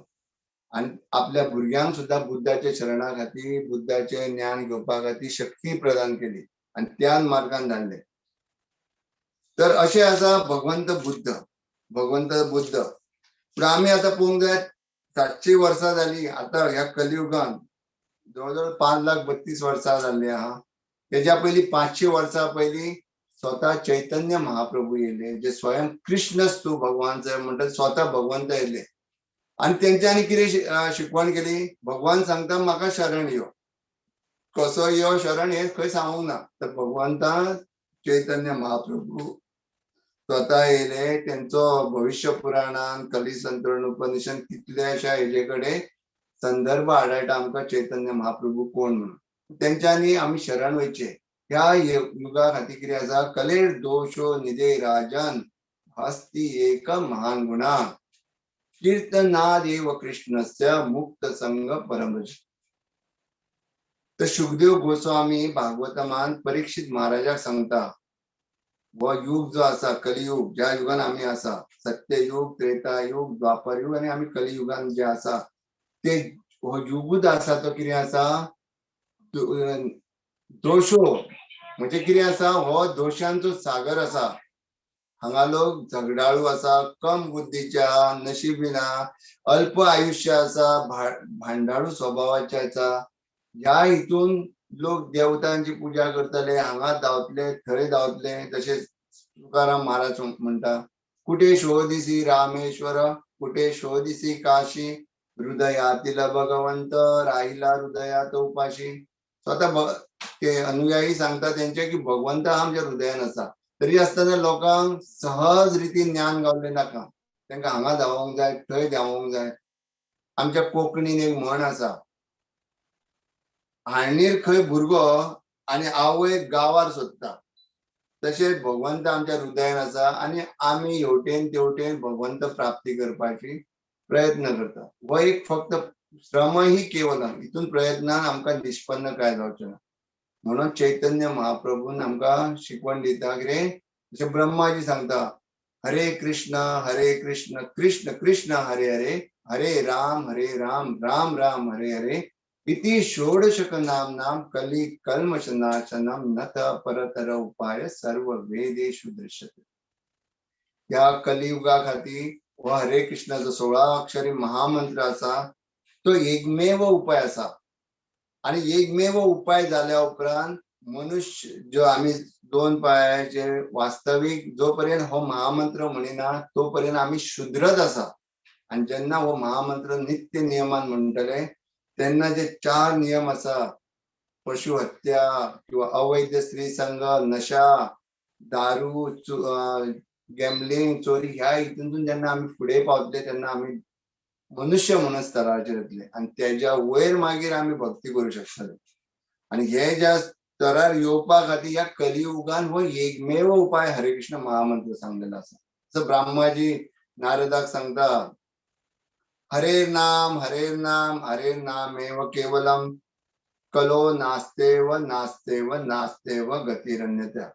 आणि आपल्या भुरग्यांक सुद्धा बुद्धाच्या शरणा खातीर, बुद्धाचे ज्ञान घेवपा खातीर शक्ती प्रदान केली आणि त्या मार्गान धाडले. तर अशें आसा भगवंत बुद्ध. भगवंत बुद्ध पूण आमी आतां पळोवंक जाय 700 वर्सां जाली आतां ह्या कलियुगान, जवळजवळ 5,32,000 वर्सां जाल्ली आहा. तेज्या पयलीं 500 वर्सां पयलीं स्वतः चैतन्य महाप्रभू येयले, जे स्वयं कृष्णस्तू भगवान जर म्हणटा स्वतः भगवंत येयले आणि तेंच्यांनी कितें शिकवण केली, भगवान सांगता म्हाका शरण यो. कसो यो शरण हे खंय सांगूंक ना. तर भगवंता चैतन्य महाप्रभू स्वतः येयले, त्यांचो भविष्य पुराणान, कलिसंतरण उपनिषद कितल्याशा हेजेकडे संदर्भ आढळटा आमकां चैतन्य महाप्रभू कोण म्हणून. तेंच्यांनी आमी शरण वयचे. ह्या युगा खातीर कितें आसा, कलेर दोषो निधे राजन हस्ती एक महान गुणा कीर्तनादेव कृष्णस्य मुक्त संग परमज. तर शुकदेव गोस्वामी भागवतमान परीक्षित महाराजाक सांगता, हो युग जो आसा कलियुग, ज्या युगान आमी आसा, सत्ययुग, त्रेतायुग, द्वापर युग आणि आमी कलियुगान जे आसा ते हो युगूच आसा तो कितें आसा, दोषो म्हणजे कितें आसा, हो दोशांचो सागर आसा. हांगा लोक झगडाळू आसा, कम बुद्धीच्या, नशिबीना, अल्प आयुष्य आसा, भांडाळू स्वभावाचे आसा. ह्या हितून लोक देवतांची पूजा करतले, हांगा धांवतले, थंय धांवतले, जशें तुकाराम महाराज म्हणटा कुठे शोधिसी रामेश्वर, कुठे शोधिसी काशी, हृदयातील भगवंत राहिला हृदयात उपाशी. स्वतः ते अनुयायी सांगतात त्यांचे की भगवंत हा आमच्या हृदयान आसा. तरी असताना लोकांक सहज रीती ज्ञान गावले नाका. त्यांना हांगा धावूंक जाय, थंय धावूंक जाय. आमच्या कोंकणीन एक म्हण आसा, हांडीर खंय भुरगो आनी आवय गांवार सोदता. तशेंच भगवंत आमच्या हृदयान आसा आणि आम्ही हेवटेन तेवटेन भगवंत प्राप्ती करपाची प्रयत्न करता. हो एक फक्त श्रम ही केवलम, हितून प्रयत्नान आमकां निष्पन्न काय जावचें ना. म्हणून चैतन्य महाप्रभून आमकां शिकवण दिता कितें, जशें ब्रह्माजी सांगता, हरे कृष्ण कृष्ण कृष्ण हरे हरे, हरे राम राम राम हरे हरे, इति षोडशक नाम कली कल्मशनाशनम नत परतर उपाय सर्व वेदेषु दृश्यते. या कलियुगा खातीर हो हरे कृष्णाचो 16 अक्षरी महामंत्र आसा, तो एकमेव उपाय आसा. आणि एकमेव उपाय झाल्या उपरांत मनुष्य जो आम्ही 2 पायाचे वास्तविक जोपर्यंत हो महामंत्र म्हणिना तोपर्यंत आम्ही शुद्रच आसा. आणि जेन्ना हो महामंत्र नित्य नियमान म्हणटले तेन्ना जे 4 नियम आसा, पशु हत्या किंवा अवैध स्त्री संग, नशा, दारू, गॅमलिंग, चोरी, ह्या हितून जेन्ना आम्ही फुडें पावतले तेन्ना आम्ही मनुष्य म्हणून स्तराचेर येतले आणि त्याच्या वयर मागीर आम्ही भक्ती करू शकतले. आणि हे ज्या स्तरार येवपा खातीर ह्या कलियुगान हो एकमेव उपाय हरे कृष्ण महामंत्र सांगलेलो आसा. जसं ब्रह्माजी नारदाक सांगता, हरे नाम हरे नाम एव केवलम, कलो नास्तेव नास्तेव नास्तेव गतिरन्यथा.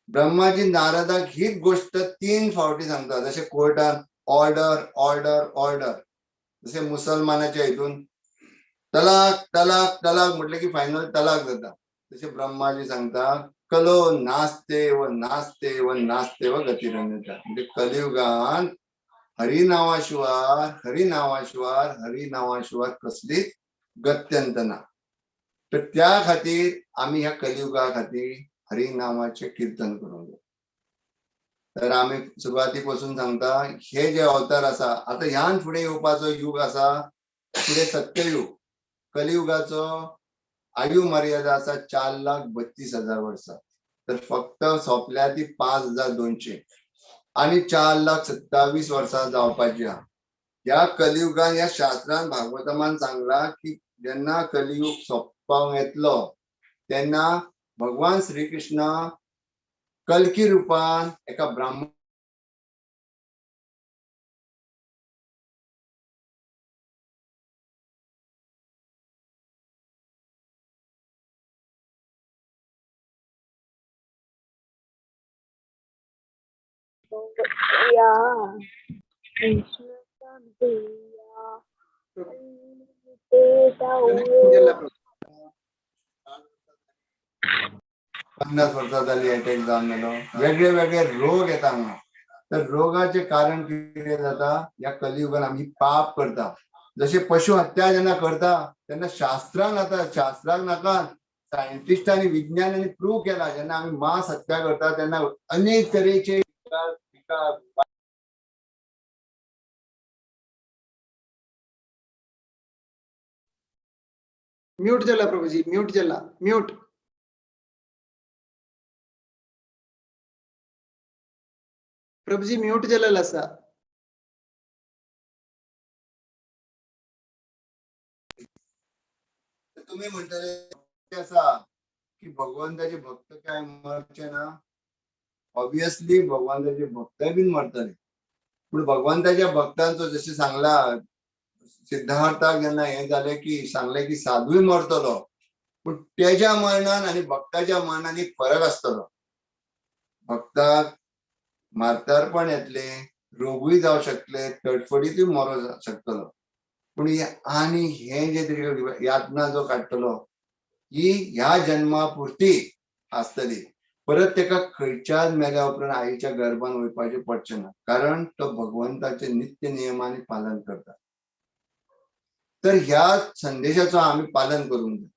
ब्रह्माजी नारदाक हीच गोष्ट 3 फावटी सांगता. जसे कोर्टान ऑर्डर ऑर्डर ऑर्डर, जसे मुसलमानाच्या हितून तलाक तलाक तलाक म्हटले की फायनल तलाक जाता, तसे ब्रह्माजी सांगता कलो नास्तेव नास्तेव नास्तेव गतिरन्यथा. म्हणजे कलियुगान हरी नावाशिवाय कसली गत्यंत ना. तर त्या खातीर आम्ही ह्या कलियुगा खातीर हरी नावाचे कीर्तन करूंक जाय. तर आम्ही सुरुवातीपासून सांगता, हे जे अवतार आसा, आता ह्यान फुडें येवपाचो युग आसा, फुडें सत्ययुग. कलियुगाचो आयु मर्यादा आसा 4,32,000 वर्सां. तर फक्त सोंपल्या ती 5,200 आणि 4,27,000 वर्सां जावपाची आहा. ह्या कलियुगान या शास्त्रान भागवतमान सांगला की जेन्ना कलियुग सोंपपाक येतलो तेन्ना भगवान श्री कृष्ण कल्की रूपान एका ब्राह्मण पन्नास वर्सां जाली अटॅक जावन गेलो. वेगळे वेगळे रोग येता हांगा. तर रोगाचे कारण कितें जाता, ह्या कलियुगान आमी पाप करता. जसे पशु हत्या जेन्ना करता तेन्ना शास्त्राक नाका, सायंटिस्टांनी विज्ञानाने प्रूव्ह केला, जेन्ना आमी मांस हत्या करता तेन्ना अनेक तरेचे म्यूट जाला प्रभुजी, म्यूट जाला, म्यूट. प्रभुजी म्यूट जालेलो आसा. तुम्ही म्हणटले आसा की भगवंताचे भक्त काय मरचे ना. ऑब्वियसली भगवंताचे भक्तय बीन मरतले, पण भगवंताच्या भक्तांचो जसे सांगला सिद्धार्थाक जेन्ना हे झाले की सांगले की साधूय मरतलो, पण त्याच्या मरणान आणि भक्ताच्या मरणान एक फरक आसतलो. भक्ताक म्हातारपण येतले, रोगूय जावं शकले, तडफडीतूय मरो शकतलो, पण आणि हे जे तरी यातना जो काडटलो ही ह्या जन्मापुरती आसतली. परत तेका खंयच्याच मेल्या उपरांत आईच्या गर्भान वयपाचें पडचें ना, कारण तो भगवंताचे नित्य नियमांनी पालन करता. तर ह्या संदेशाचं आम्ही पालन करून जाय.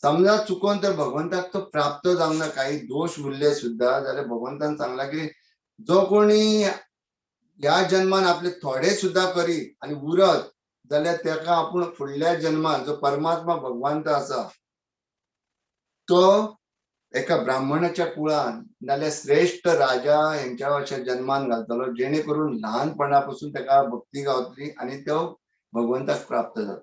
समजा चुकोन तर भगवंताक तो प्राप्त जावंक ना, काही दोष उरले सुद्धा जाल्यार भगवंतान सांगला की जो कोणी ह्या जन्मान आपले थोडे सुद्धा करी आणि उरत जाल्यार तेका आपण फुडल्या जन्मान जो परमात्मा भगवंत आसा तो एका ब्राह्मणाच्या कुळान नाल्यार श्रेष्ठ राजा यांच्या अशा जन्मान घालतलो जेणे करून लहानपणापासून तेका भक्ती गावतली आणि तो भगवंताक प्राप्त जाता.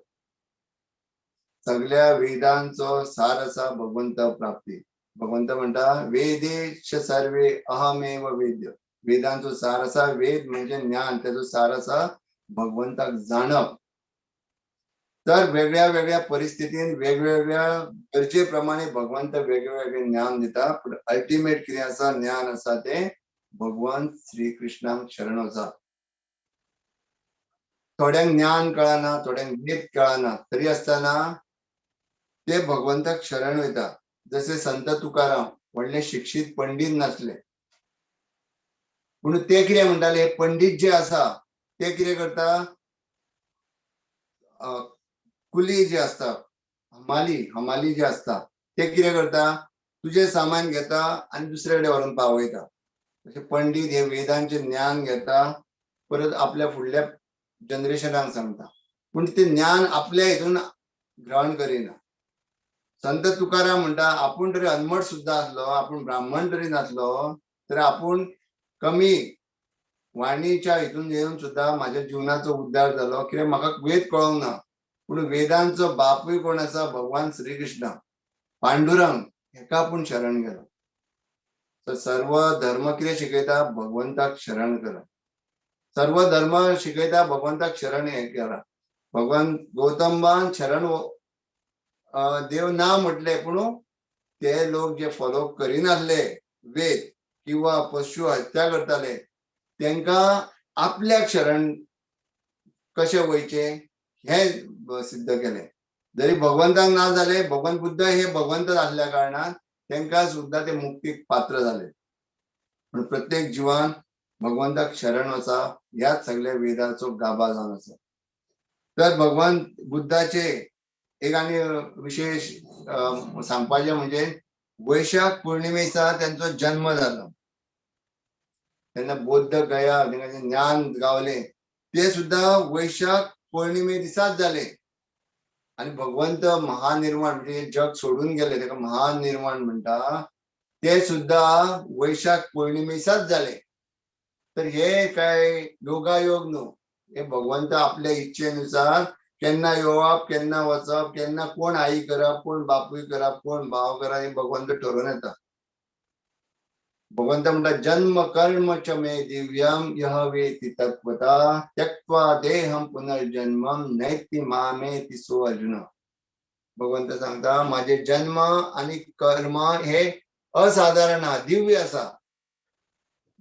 सगळ्या वेदांचो सार असा भगवंत प्राप्ती. भगवंत म्हणता वेदेश सर्वे अहमेव वेद्य. वेदांचो सार असा वेद म्हणजे ज्ञान, त्याचो सार असा भगवंताक जाणप. तर वेगळ्या वेगळ्या परिस्थितीन वेगवेगळ्या गरजेप्रमाणे भगवंत वेगवेगळे ज्ञान दिता. पण अल्टिमेट कितें आसा ज्ञान आसा ते भगवंत श्री कृष्णाक शरण वचा. थोड्यांक ज्ञान कळना, थोड्यांक वेद कळना, तरी आसतना ते भगवंताक शरण वयता. जसे संत तुकाराम व्हडले शिक्षीत पंडित नासले, पूण ते कितें म्हणटाले, पंडित जे आसा ते कितें करता, कुली जे असता, हमाली जे असता ते कितें करता, तुझे सामान घेता आणि दुसरे कडेन व्हरून पावयता. तसे पंडित हे वेदांचे ज्ञान घेता, परत आपल्या फुडल्या जनरेशनाक सांगता, पूण ते ज्ञान आपल्या हितून ग्रहण करिना. संत तुकाराम म्हणटा आपूण तरी अनमठ सुद्धा असलो, आपण ब्राह्मण तरी नासलो, तर आपण कमी वाणीच्या हितून येऊन सुद्धा माझ्या जीवनाचो उद्धार झालो. कित्याक म्हाका वेद कळोंक ना, पूण वेदांचो बापूय कोण आसा, भगवान श्री कृष्ण पांडुरंग, हेका आपूण शरण गेलो. तर सर्व धर्म कितें शिकयता, भगवंताक शरण करा. सर्व धर्म शिकयता भगवंताक शरण हे करा. भगवान गौतमान शरण देव ना म्हटले, पूण ते लोक जे फॉलो करिनासले वेद किंवा पशु हत्या करताले, त्यांका आपल्याक शरण कशे वयचे हे सिद्ध केले. जरी भगवंताक ना झाले, भगवान बुद्ध हे भगवंत असल्या कारणान त्यांका सुद्धा ते मुक्तीक पात्र झाले. पण प्रत्येक जीवान भगवंताक शरण वचा, ह्याच सगळ्या वेदाचो गाभा जावन आसा. तर भगवान बुद्धाचे एक आणि विशेष सांगपाचे म्हणजे वैशाख पौर्णिमे दिसा त्यांचो जन्म झालो. त्यांना बौद्ध गया त्यांचे ज्ञान गावले ते सुद्धा वैशाख पौर्णिमे दिसाच झाले. आणि भगवंत महानिर्वाण म्हणजे जग सोडून गेले, त्याका महानिर्वाण म्हणता, ते सुद्धा वैशाख पौर्णिमे दिसाच झाले. तर हे काय योगायोग न्हू, हे भगवंत आपल्या इच्छेनुसार केन्ना येवप, केन्ना वचप, केन्ना कोण आई करप, कोण बापूय करप, कोण भाव करप, हे भगवंत ठरवून येता. भगवंत म्हणता जन्म कर्म च मे दिव्यम यह वेति तत्वता त्यक्त्वा देहम पुनर्जन्मम नैति मामेति सो अर्जुन. भगवंत सांगता माझे जन्म आणि कर्म हे असाधारण दिव्य असा.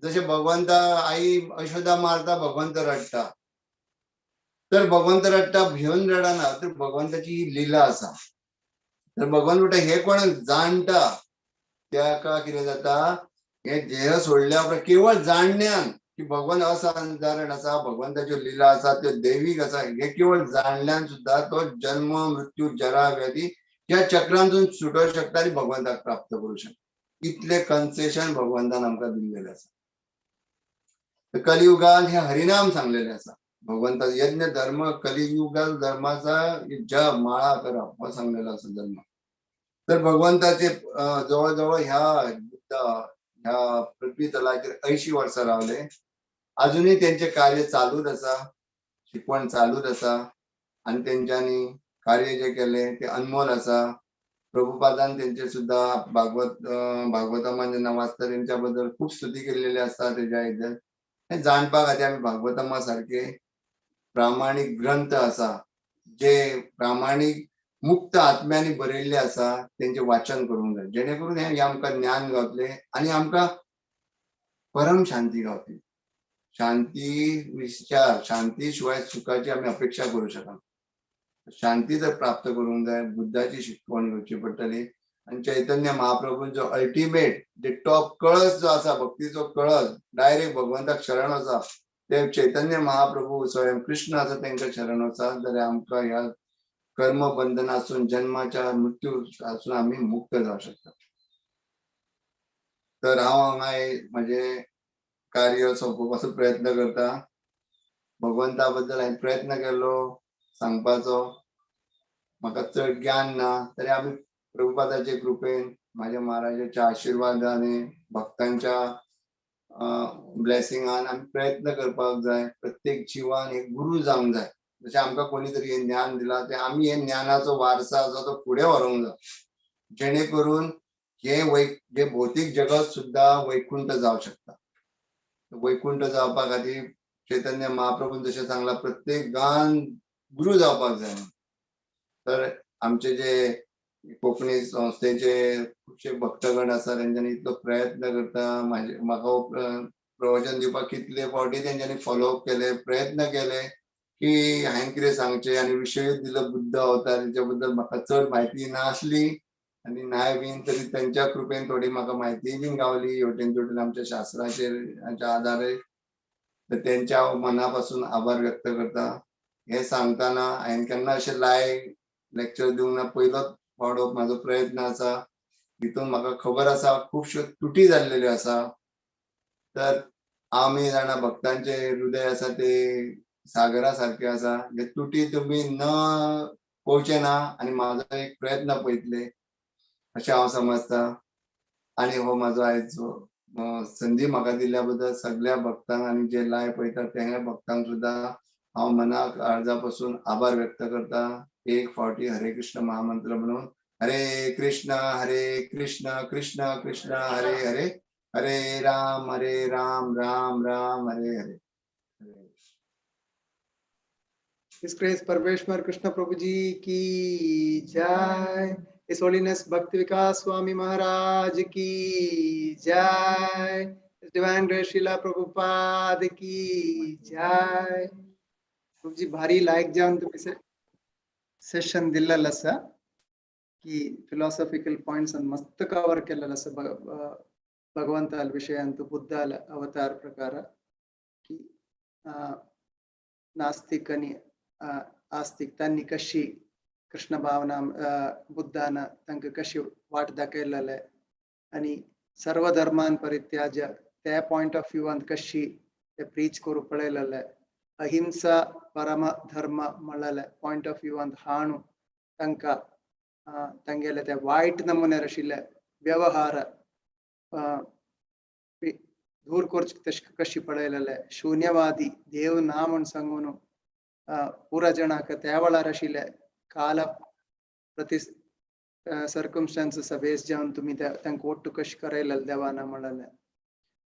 जसे भगवंत आई यशोदा मारता, भगवंत रडता, तर भगवंत रडटा भिवन रडना, तर भगवंताची ही लीला असा. तर भगवंत म्हणटा हे कोण जाणता त्याका कितें जाता, हे देह सोडल्या उपरांत केवळ जाणण्यान की भगवान असाधारण असा, भगवंताच्यो लीला असा, त्यो दैविक असा, हे केवळ जाणल्यान सुद्धा तो जन्म मृत्यू जरा व्याधी या चक्रांतून सुटू शकता आणि भगवंताक प्राप्त करू शकता. इतले कन्सेशन भगवंतान आमकां दिल्लेले आसा. तर कलियुगात हे हरिनाम सांगलेले आसा. भगवंता यज्ञ धर्म कलियुगात धर्माचा जप माळा करप हो सांगलेलो आसा धर्म. तर भगवंताचे जवळजवळ ह्या पृथ्वी तलाचेर 80 वर्सां रावले. अजूनही त्यांचे कार्य चालूच आसा, शिकवण चालूच आसा, आणि त्यांच्यानी कार्य जे केले ते अनमोल आसा. प्रभुपादान त्यांचे सुद्धा भागवतमान जेन्ना वाचता त्यांच्या बद्दल खूप स्तुती केलेली असता. त्याच्या हेजेर हे जाणपा खातीर आमी भागवतमा सारखे प्रामाणिक ग्रंथ आसा, जे प्रामाणिक मुक्त आत्म्यांनी बरयल्ले आसा, त्यांचे वाचन करूंक जाय, जेणे करून हे आमकां ज्ञान गावतले आणि आमकां परम शांती गावतली. शांती विचार, शांती शिवाय सुखाची आम्ही अपेक्षा करू शकना. शांती जर प्राप्त करूंक जाय, बुद्धाची शिकवण घेवची पडटली. आणि चैतन्य महाप्रभूंचो अल्टिमेट जे टॉप कळस जो आसा, भक्तीचो कळस, डायरेक्ट भगवंताक शरण आसा, ते चैतन्य महाप्रभू स्वयं कृष्ण आसा, तांकां शरण वचा, जाल्यार आमकां ह्या कर्म बंधनासून जन्माच्या मृत्यूपासून आम्ही मुक्त जाऊ शकता. तर हांव हांगा म्हणजे कार्य सोंपोवपाचो प्रयत्न करता. भगवंता बद्दल हांवें प्रयत्न केलो सांगपाचो. म्हाका चड ज्ञान ना तरी आमी प्रभुपादाचे कृपेन माझ्या महाराजाच्या आशीर्वादाने भक्तांच्या ब्लेसिंगान आमी प्रयत्न करपाक जाय. प्रत्येक जिवान एक गुरु जावंक जाय. जशें आमकां कोणी तरी हे ज्ञान दिला ते आमी हे ज्ञानाचो वारसा आसा तो फुडें व्हरूंक जाय, जेणे करून हे भौतीक जगत सुद्धा वैकुंठ जावं शकता. वैकुंठ जावपा खातीर चैतन्य महाप्रभून जशें सांगला प्रत्येकान गुरु जावपाक जाय. तर आमचे जे कोंकणी संस्थेचे खुबशे भक्तगण आसा तेंच्यांनी इतलो प्रयत्न करता. म्हाका प्रवचन दिवपाक कितले फावटी तेंच्यांनी फॉलोअप केले, प्रयत्न केले की हांवें कितें सांगचें आनी विशय दिलो बुद्ध अवतार तेच्या बद्दल म्हाका चड म्हायती नासली आनी नाय बीन तरी तेंच्या कृपेन थोडी म्हाका म्हायती बीन गावली हेवटेन तेवटेन आमच्या शास्त्राचेर आदारे. तर तेंच्या हांव मनापासून आभार व्यक्त करता. हे सांगताना हांवें केन्ना अशें लायव्ह लेक्चर दिवंक ना. पयलोच फावट म्हाजो प्रयत्न आसा. हितून म्हाका खबर आसा खुबश्यो त्रुटी जाल्लेल्यो आसा. तर आमी जाणा भक्तांचे हृदय आसा ते सागरा सारखे आसा. हे त्रुटी तुमी न पळोवचे ना आनी म्हाजो एक प्रयत्न पळयतले अशें हांव समजता. आनी हो म्हाजो आयचो संधी म्हाका दिल्ल्या बद्दल सगळ्या भक्तांक आनी जे लायव्ह पळयतात त्या भक्तांक सुद्धा हांव मनाक काळजापासून आभार व्यक्त करता. एक फावटी हरे कृष्ण महामंत्र म्हणून हरे कृष्ण कृष्ण कृष्ण हरे हरे, हरे Ram Ram Ram Hare Hare. His Grace Parveshwar Krishna Prabhuji ki jai. His Holiness Bhakti Vikas Swami Maharaj ki jai. His Divine Grace Srila Prabhupada ki jai. Prabhuji भारी लायक जावन तुम्ही सेशन दिल्लेलं आसा की फिलॉसॉफिकल पॉइंट्स मस्त कवर केलेलं आसा भगवंताल विशयान बुद्धाल अवतार प्रकार की नास्तिक आणि आस्तिक त्यांनी कशी कृष्ण भावना बुद्धान तांकां कशी वाट दाखयलेले आणि सर्व धर्मान परित्याज्य त्या पॉइंट ऑफ व्ह्यून कशी ते प्रीच करू पळयलेले. अहिंसा परम धर्म म्हणलेले पॉइंट ऑफ व्ह्यून हाणू तांकां तांगेले ते वायट नमुने आशिल्ले व्यवहार दूर करचे कशी पळयलेले. शून्यवादी देव ना म्हण सांगून पुरा जणांक त्या वेळार आशिल्ले काल प्रति सर्कमस्टान्सेस बेस जावन तुमी तांकां ओट्टू कशी करयलेले देवाना म्हणलेले.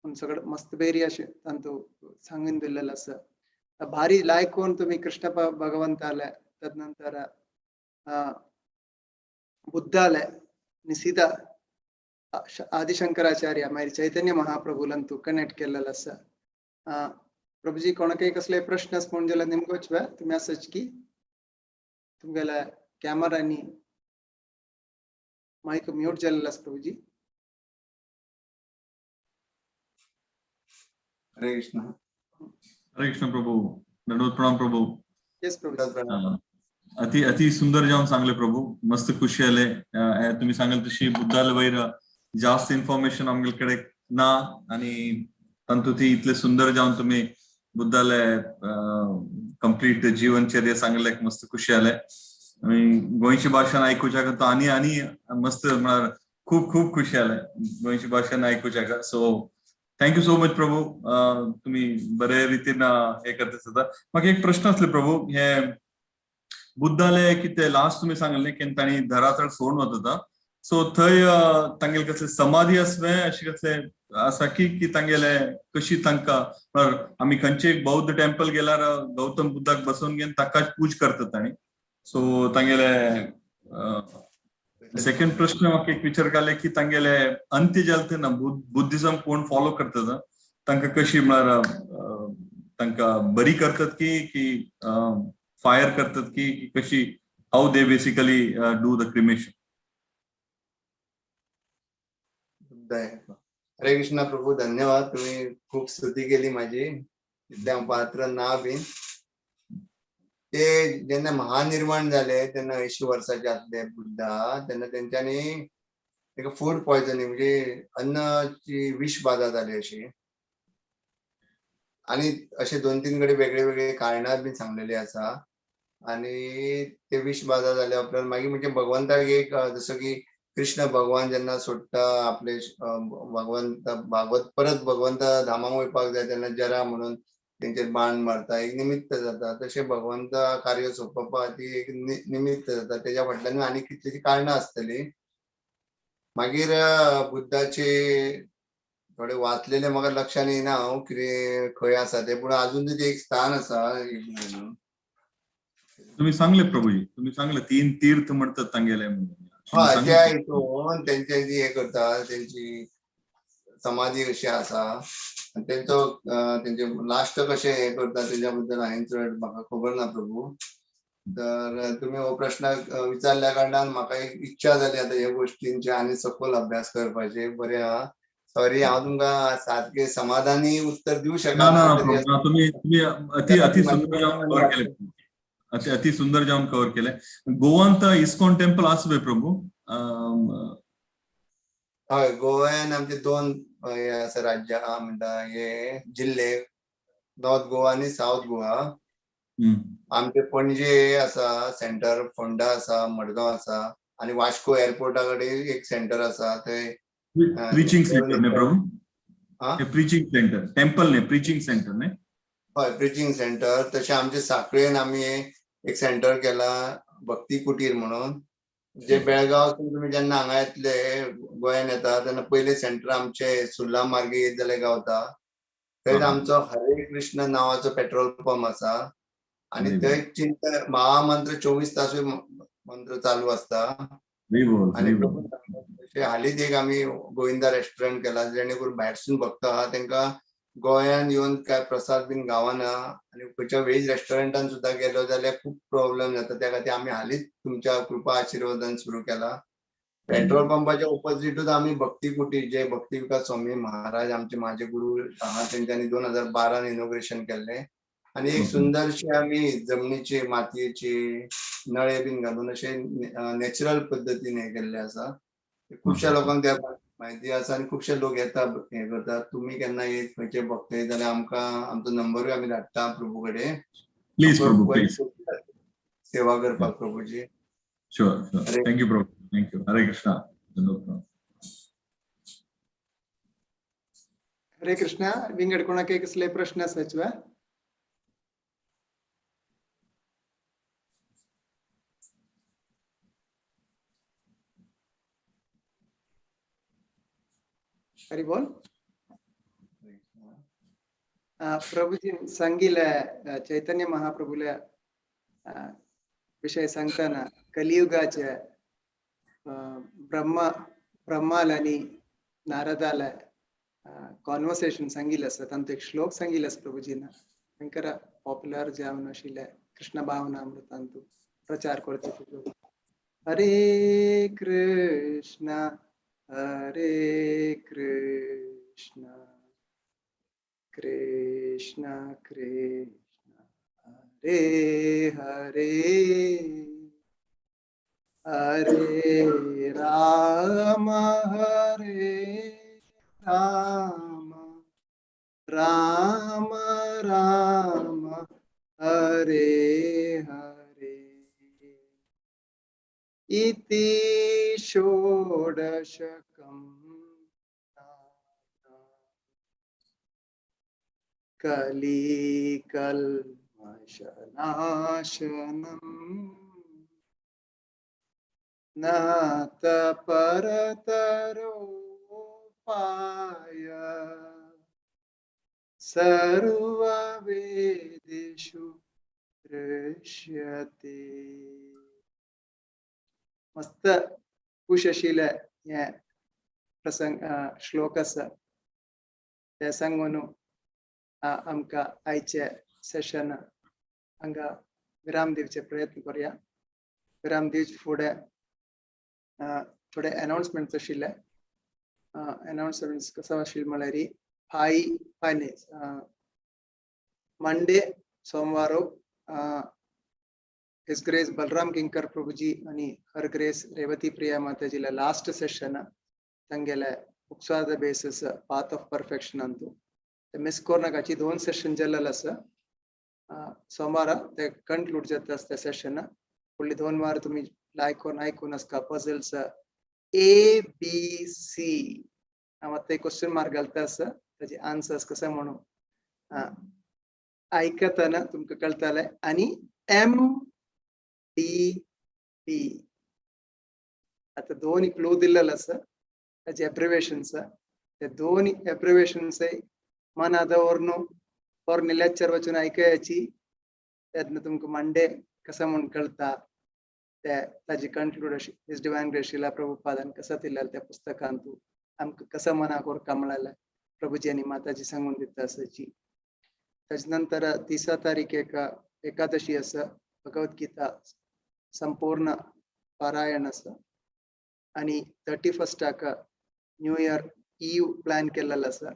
पूण सगळें मस्त बेरी अशें तांतू सांगून दिल्लेलें आसा. भारी लायक कोण तुम्ही कृष्ण भगवंताले तदनंतर बुद्धाले आणि सीधा आदिशंकराचार्य मागीर चैतन्य महाप्रभूलंतू कनेक्ट केलेलं आसा. प्रभुजी कोणाकय कसले प्रश्न म्हणून जाल्यार निमगोच वे तुम्ही असच की तुमगेल्या कॅमेरानी माईक म्यूट जाल्लेलो आसा. प्रभुजी हरे कृष्ण. हरे कृष्ण प्रभू. दंडवत प्रणाम प्रभू. येस प्रभू. अति सुंदर जाऊन सांगले प्रभू. मस्त खुशी आले. तुम्ही सांगाल तशी बुद्धाला वैर जास्त इन्फॉर्मेशन आमच्याकडे ना आणि तंतु ती इतले सुंदर जाऊन तुम्ही बुद्धाला कंप्लीट जीवनचर्या सांगले मस्त खुशी आले. आणि गोंयची भाषा ऐकूच्या का आणि आणि मस्त खूप खूप खुशी आले गोंयची भाषा ऐकूच्या का. सो थँक्यू सो मच प्रभू. तुम्ही बरे रीतीन हे करता सुद्धा. म्हाका एक प्रश्न असले प्रभू. हे बुद्धाले किती लास्ट तुम्ही सांगले की ताणी धरातळ सोडून वता. सो थंय तांगेले कसले समाधी असवे अशी कसले असा की तांगेले कशी तांकां आम्ही खंयचे बौद्ध टेम्पल गेल्यार गौतम बुद्धाक बसोवन घेवन ताकाच पूज करतात ताणी. सो तांगेले सेकंड प्रश्न म्हाका एक विचार केले की तांगेले अंत्य जाले ना बुद्धिझम कोण फॉलो करतात तांकां कशी म्हळ्यार तांकां बरी करतात की फायर करतात की कशी how they basically do the cremation. हरे कृष्ण प्रभू. धन्यवाद. तुम्ही खूप स्तुती केली माझी. तितल्या पात्र ना बीन ते जेन्ना महानिर्वाण झाले तेन्ना 80 वर्षाचे असले बुद्धा तेन्ना तेंच्यांनी फूड पॉयझनिंग म्हणजे अन्नाची विष बाधा झाली अशी. आणि असे 2-3 कडे वेगळे वेगळे कारणां बी सांगलेली आसा. आणि ते विश बाधा जाले उपरांत मागीर म्हणजे भगवंताक एक जसं की कृष्ण भगवान जेन्ना सोडटा आपले भगवंत भागवत परत भगवंत धामाक वयपाक जाय तेन्ना जरा म्हणून तेंचेर बाण मारता एक निमित्त जाता. तशें भगवंत कार्य सोंपोवपा खातीर एक निमित्त जाता. तेज्या फाटल्यान आनी कितलींशीं कारणां आसतलीं. मागीर बुद्धाचे थोडे वाचलेले म्हाका लक्षांत येयना हांव कितें खंय आसा ते, पूण अजून तरी एक स्थान आसा तुम्ही सांगले प्रभूजी, तुम्ही सांगले 3 तीर्थ म्हणतात तांगेले म्हणून. तुम्ही हय सांगले त्या ते. हितून तेंचे जी हे करता तेंची समाधी कशी आसा आनी तेंचे लास्ट कशें हे करता तेज्या बद्दल हांवें चड म्हाका खबर ना प्रभू. तर तुम्ही हो प्रश्न विचारल्या कारणान म्हाका एक इच्छा जाली आता ह्या गोष्टींचे आनी सखोल अभ्यास करपाचे. बरें आहा. सॉरी हांव तुमकां सारखे समाधानी उत्तर दिवं ना ना शकना ना तरी प्रभू, तुम्ही अति अति सुंदर जाऊन कव्हर केले. अति सुंदर जाऊन कव्हर केले. गोवांत इस्कॉन टेम्पल आसवे प्रभू. हय गोव्यान आमचे 2 हे आसा राज्य म्हणटा हे जिल्हे, नॉर्थ गोवा आनी साउथ गोवा. आमचे पणजे आसा सेंटर, फोंडा आसा, मडगांव आसा आनी वास्को एअरपोर्टा कडेन एक सेंटर आसा थंय प्रीचिंग सेंटर ने प्रभू. हा हे प्रीचिंग सेंटर, टेम्पल ने प्रीचिंग सेंटर ने. हय प्रिचिंग सेंटर. तशें आमचे साखळेन आमी एक सेंटर केला भक्ती कुटीर म्हणून. जे बेळगांवसून तुमी जेन्ना हांगा येतले गोंयान येता तेन्ना पयले सेंटर आमचे सुर्ला मार्गे येत जाल्यार गावता. थंयच आमचो हरे कृष्ण नांवाचो पेट्रोल पंप आसा आनी थंय चिंतन महामंत्र 24 तासूय मंत्र चालू आसता. आनी तशें हालींच एक आमी गोविंदा रेस्टॉरंट केला जेणे करून भायरसून भक्त आहा तेंकां गोंयान येवन काय प्रसाद बीन गावना आनी खंयच्या वेज रेस्टॉरंटान सुद्दां गेलो जाल्यार खूब प्रॉब्लेम जाता. त्या खातीर आमी हालींच तुमच्या कृपा आशिर्वादान सुरू केला. पेट्रोल पंपाच्या ऑपोजिटूच आमी भक्ती कुटीर जे भक्ती विकास स्वामी महाराज आमचे माझे गुरु हांगा तेंच्यांनी 2012 इनॉग्रेशन केल्लें. आनी एक सुंदरशी आमी जमनीची मातयेची नळे बीन घालून अशे नॅचरल पद्दतीन हे केल्ले आसा. खुबश्या लोकांक त्या म्हायती आसा आनी खुबशे लोक येता हे करतात. तुमी केन्ना येत खंयचे भक्त येत जाल्यार आमकां आमचो नंबरूय आमी धाडटा प्रभू कडेन. प्लीज प्रभू प्लीज. सेवा करपाक प्रभूजी. Sure sure. थँक्यू प्रभू. थँक्यू. हरे कृष्णा. हरे कृष्णा. विंगड कोणाक कसले प्रश्न आसात? हरि बोल. प्रभूजी सांगिले चैतन्य महाप्रभूला विषय सांगताना कलियुगाच्या ब्रह्माला आणि नारदाला कॉन्वर्सेशन सांगितलं असतं. तांतूं एक श्लोक सांगितलं प्रभूजीना तांकां पॉप्युलर जावन आशिल्ले कृष्ण भावना अमृतांतूं प्रचार करचे. हरे कृष्णा हरे कृष्णा कृष्णा कृष्णा हरे हरे हरे राम राम राम हरे हरे. इति षोडशकम् कलिकल्मषनाशनम् नाथ परतरोपाय सर्ववेदेषु दृश्यते. मस्त खुश आशिल्ले हे प्रसंग श्लोक आसा ते सांगून आमकां आयचे सेशन हांगा विराम दिवचे प्रयत्न करूया. विराम दिवचे फुडें थोडे अनाउन्समेंट्स आशिल्ले. अनाउन्समेंट्स कसो आशिल्लो म्हळ्यार 5 मंडे सोमवार हिज ग्रेस बलराम किंकर प्रभुजी आणि हर ग्रेस रेवती प्रिया माताजीला लास्ट सेशन तांगेले उपसाद बेसिस पाथ ऑफ परफेक्शन अंतू ते मिस कोरनाकाची 2 सेशन जाल्लेले आसा. सोमारा ते कन्क्लूड जाता त्या सेशन. फुडली 2 वार तुम्ही आयकून आसका पझल्स A B C हांव आतां क्वेश्चन मार्क घालता आसा ताजे आन्सर्स कशे म्हणून आयकतना तुमकां कळटलें. आनी MDP आतां 2 क्लू दिल्लेलो आसा ताजे एब्रिवेशन्स. ते 2 एब्रिवेशन्स मनात दवरून पोरणे लेक्चर वचून आयकयाची. तेन्ना तुमकां मंडे कसं म्हणून कळटा ते ताजी कन्क्लूड अशी हिज डिवायन ग्रेस शिला प्रभुपादान कसं दिलेलं त्या पुस्तकांत आमकां कसं मनाक उरका म्हळ्यार प्रभुजी आनी माताजी सांगून दिता आसाची. ताजे नंतर 30 तारीखेक एकादशी आसा. भगवद्गीता संपूर्ण पारायण आसा. आनी 31 न्यू इयर ईव प्लॅन केल्लेलो आसा.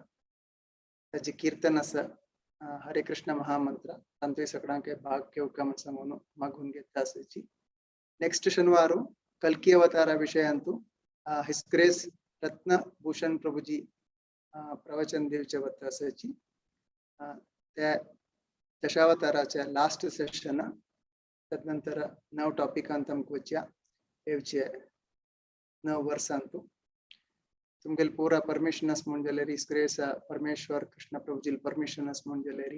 ताजे कीर्तन आसा. हरे कृष्ण महामंत्र तांतूय सगळ्यांक भाग घेवका म्हण सांगून मागून घेता आसाची. नेक्स्ट शनिवार कल्की अवतारा विशयांतू हिज ग्रेस रत्नभूषण प्रभुजी प्रवचन दिवचे वता आसाची. त्या दशावताराचे लास्ट सेशन. तदनंतर 9 टॉपिकांत आमकां वचया येवचे 9 वर्सांतू. तुमगेल पूरा परमिशन आस म्हण जाल्यार हिज ग्रेस परमेश्वर कृष्ण प्रभुजी परमिशन आस म्हण जाल्यार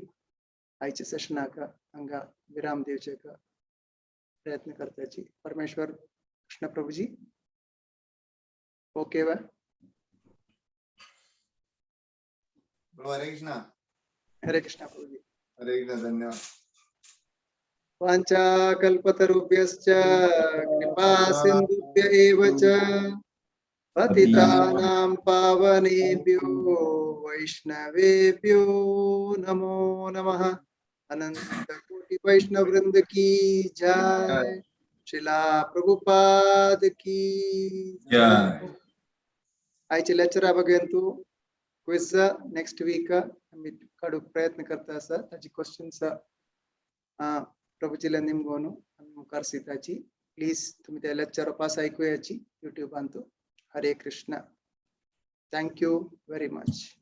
आयच्या सेशनाक हांगा विराम दिवचे प्रयत्न करताची. परमेश्वर कृष्ण प्रभुजी ओके वा. हरे कृष्ण. हरे कृष्ण प्रभुजी. हरे कृष्ण. धन्यवाद. वाञ्छा कल्पतरुभ्यश्च कृपा सिन्धुभ्य एव च पतितानां पावनेभ्यो वैष्णवेभ्यो नमो नमः. अनंत कोटि वैष्णव वृंद की जय. श्रीला प्रभुपाद की जय. आयचे लेक्चरा बघेंतू क्विज नेक्स्ट वीक आम्ही काडूक प्रयत्न करता आसा. ताजी क्वेश्चन्स प्रभुजीला निमगोन आमी मुखार सिताची. प्लीज तुम्ही त्या लेक्चर पास आयकुयाची युट्यूबांतू. हरे Krishna. Thank you very much.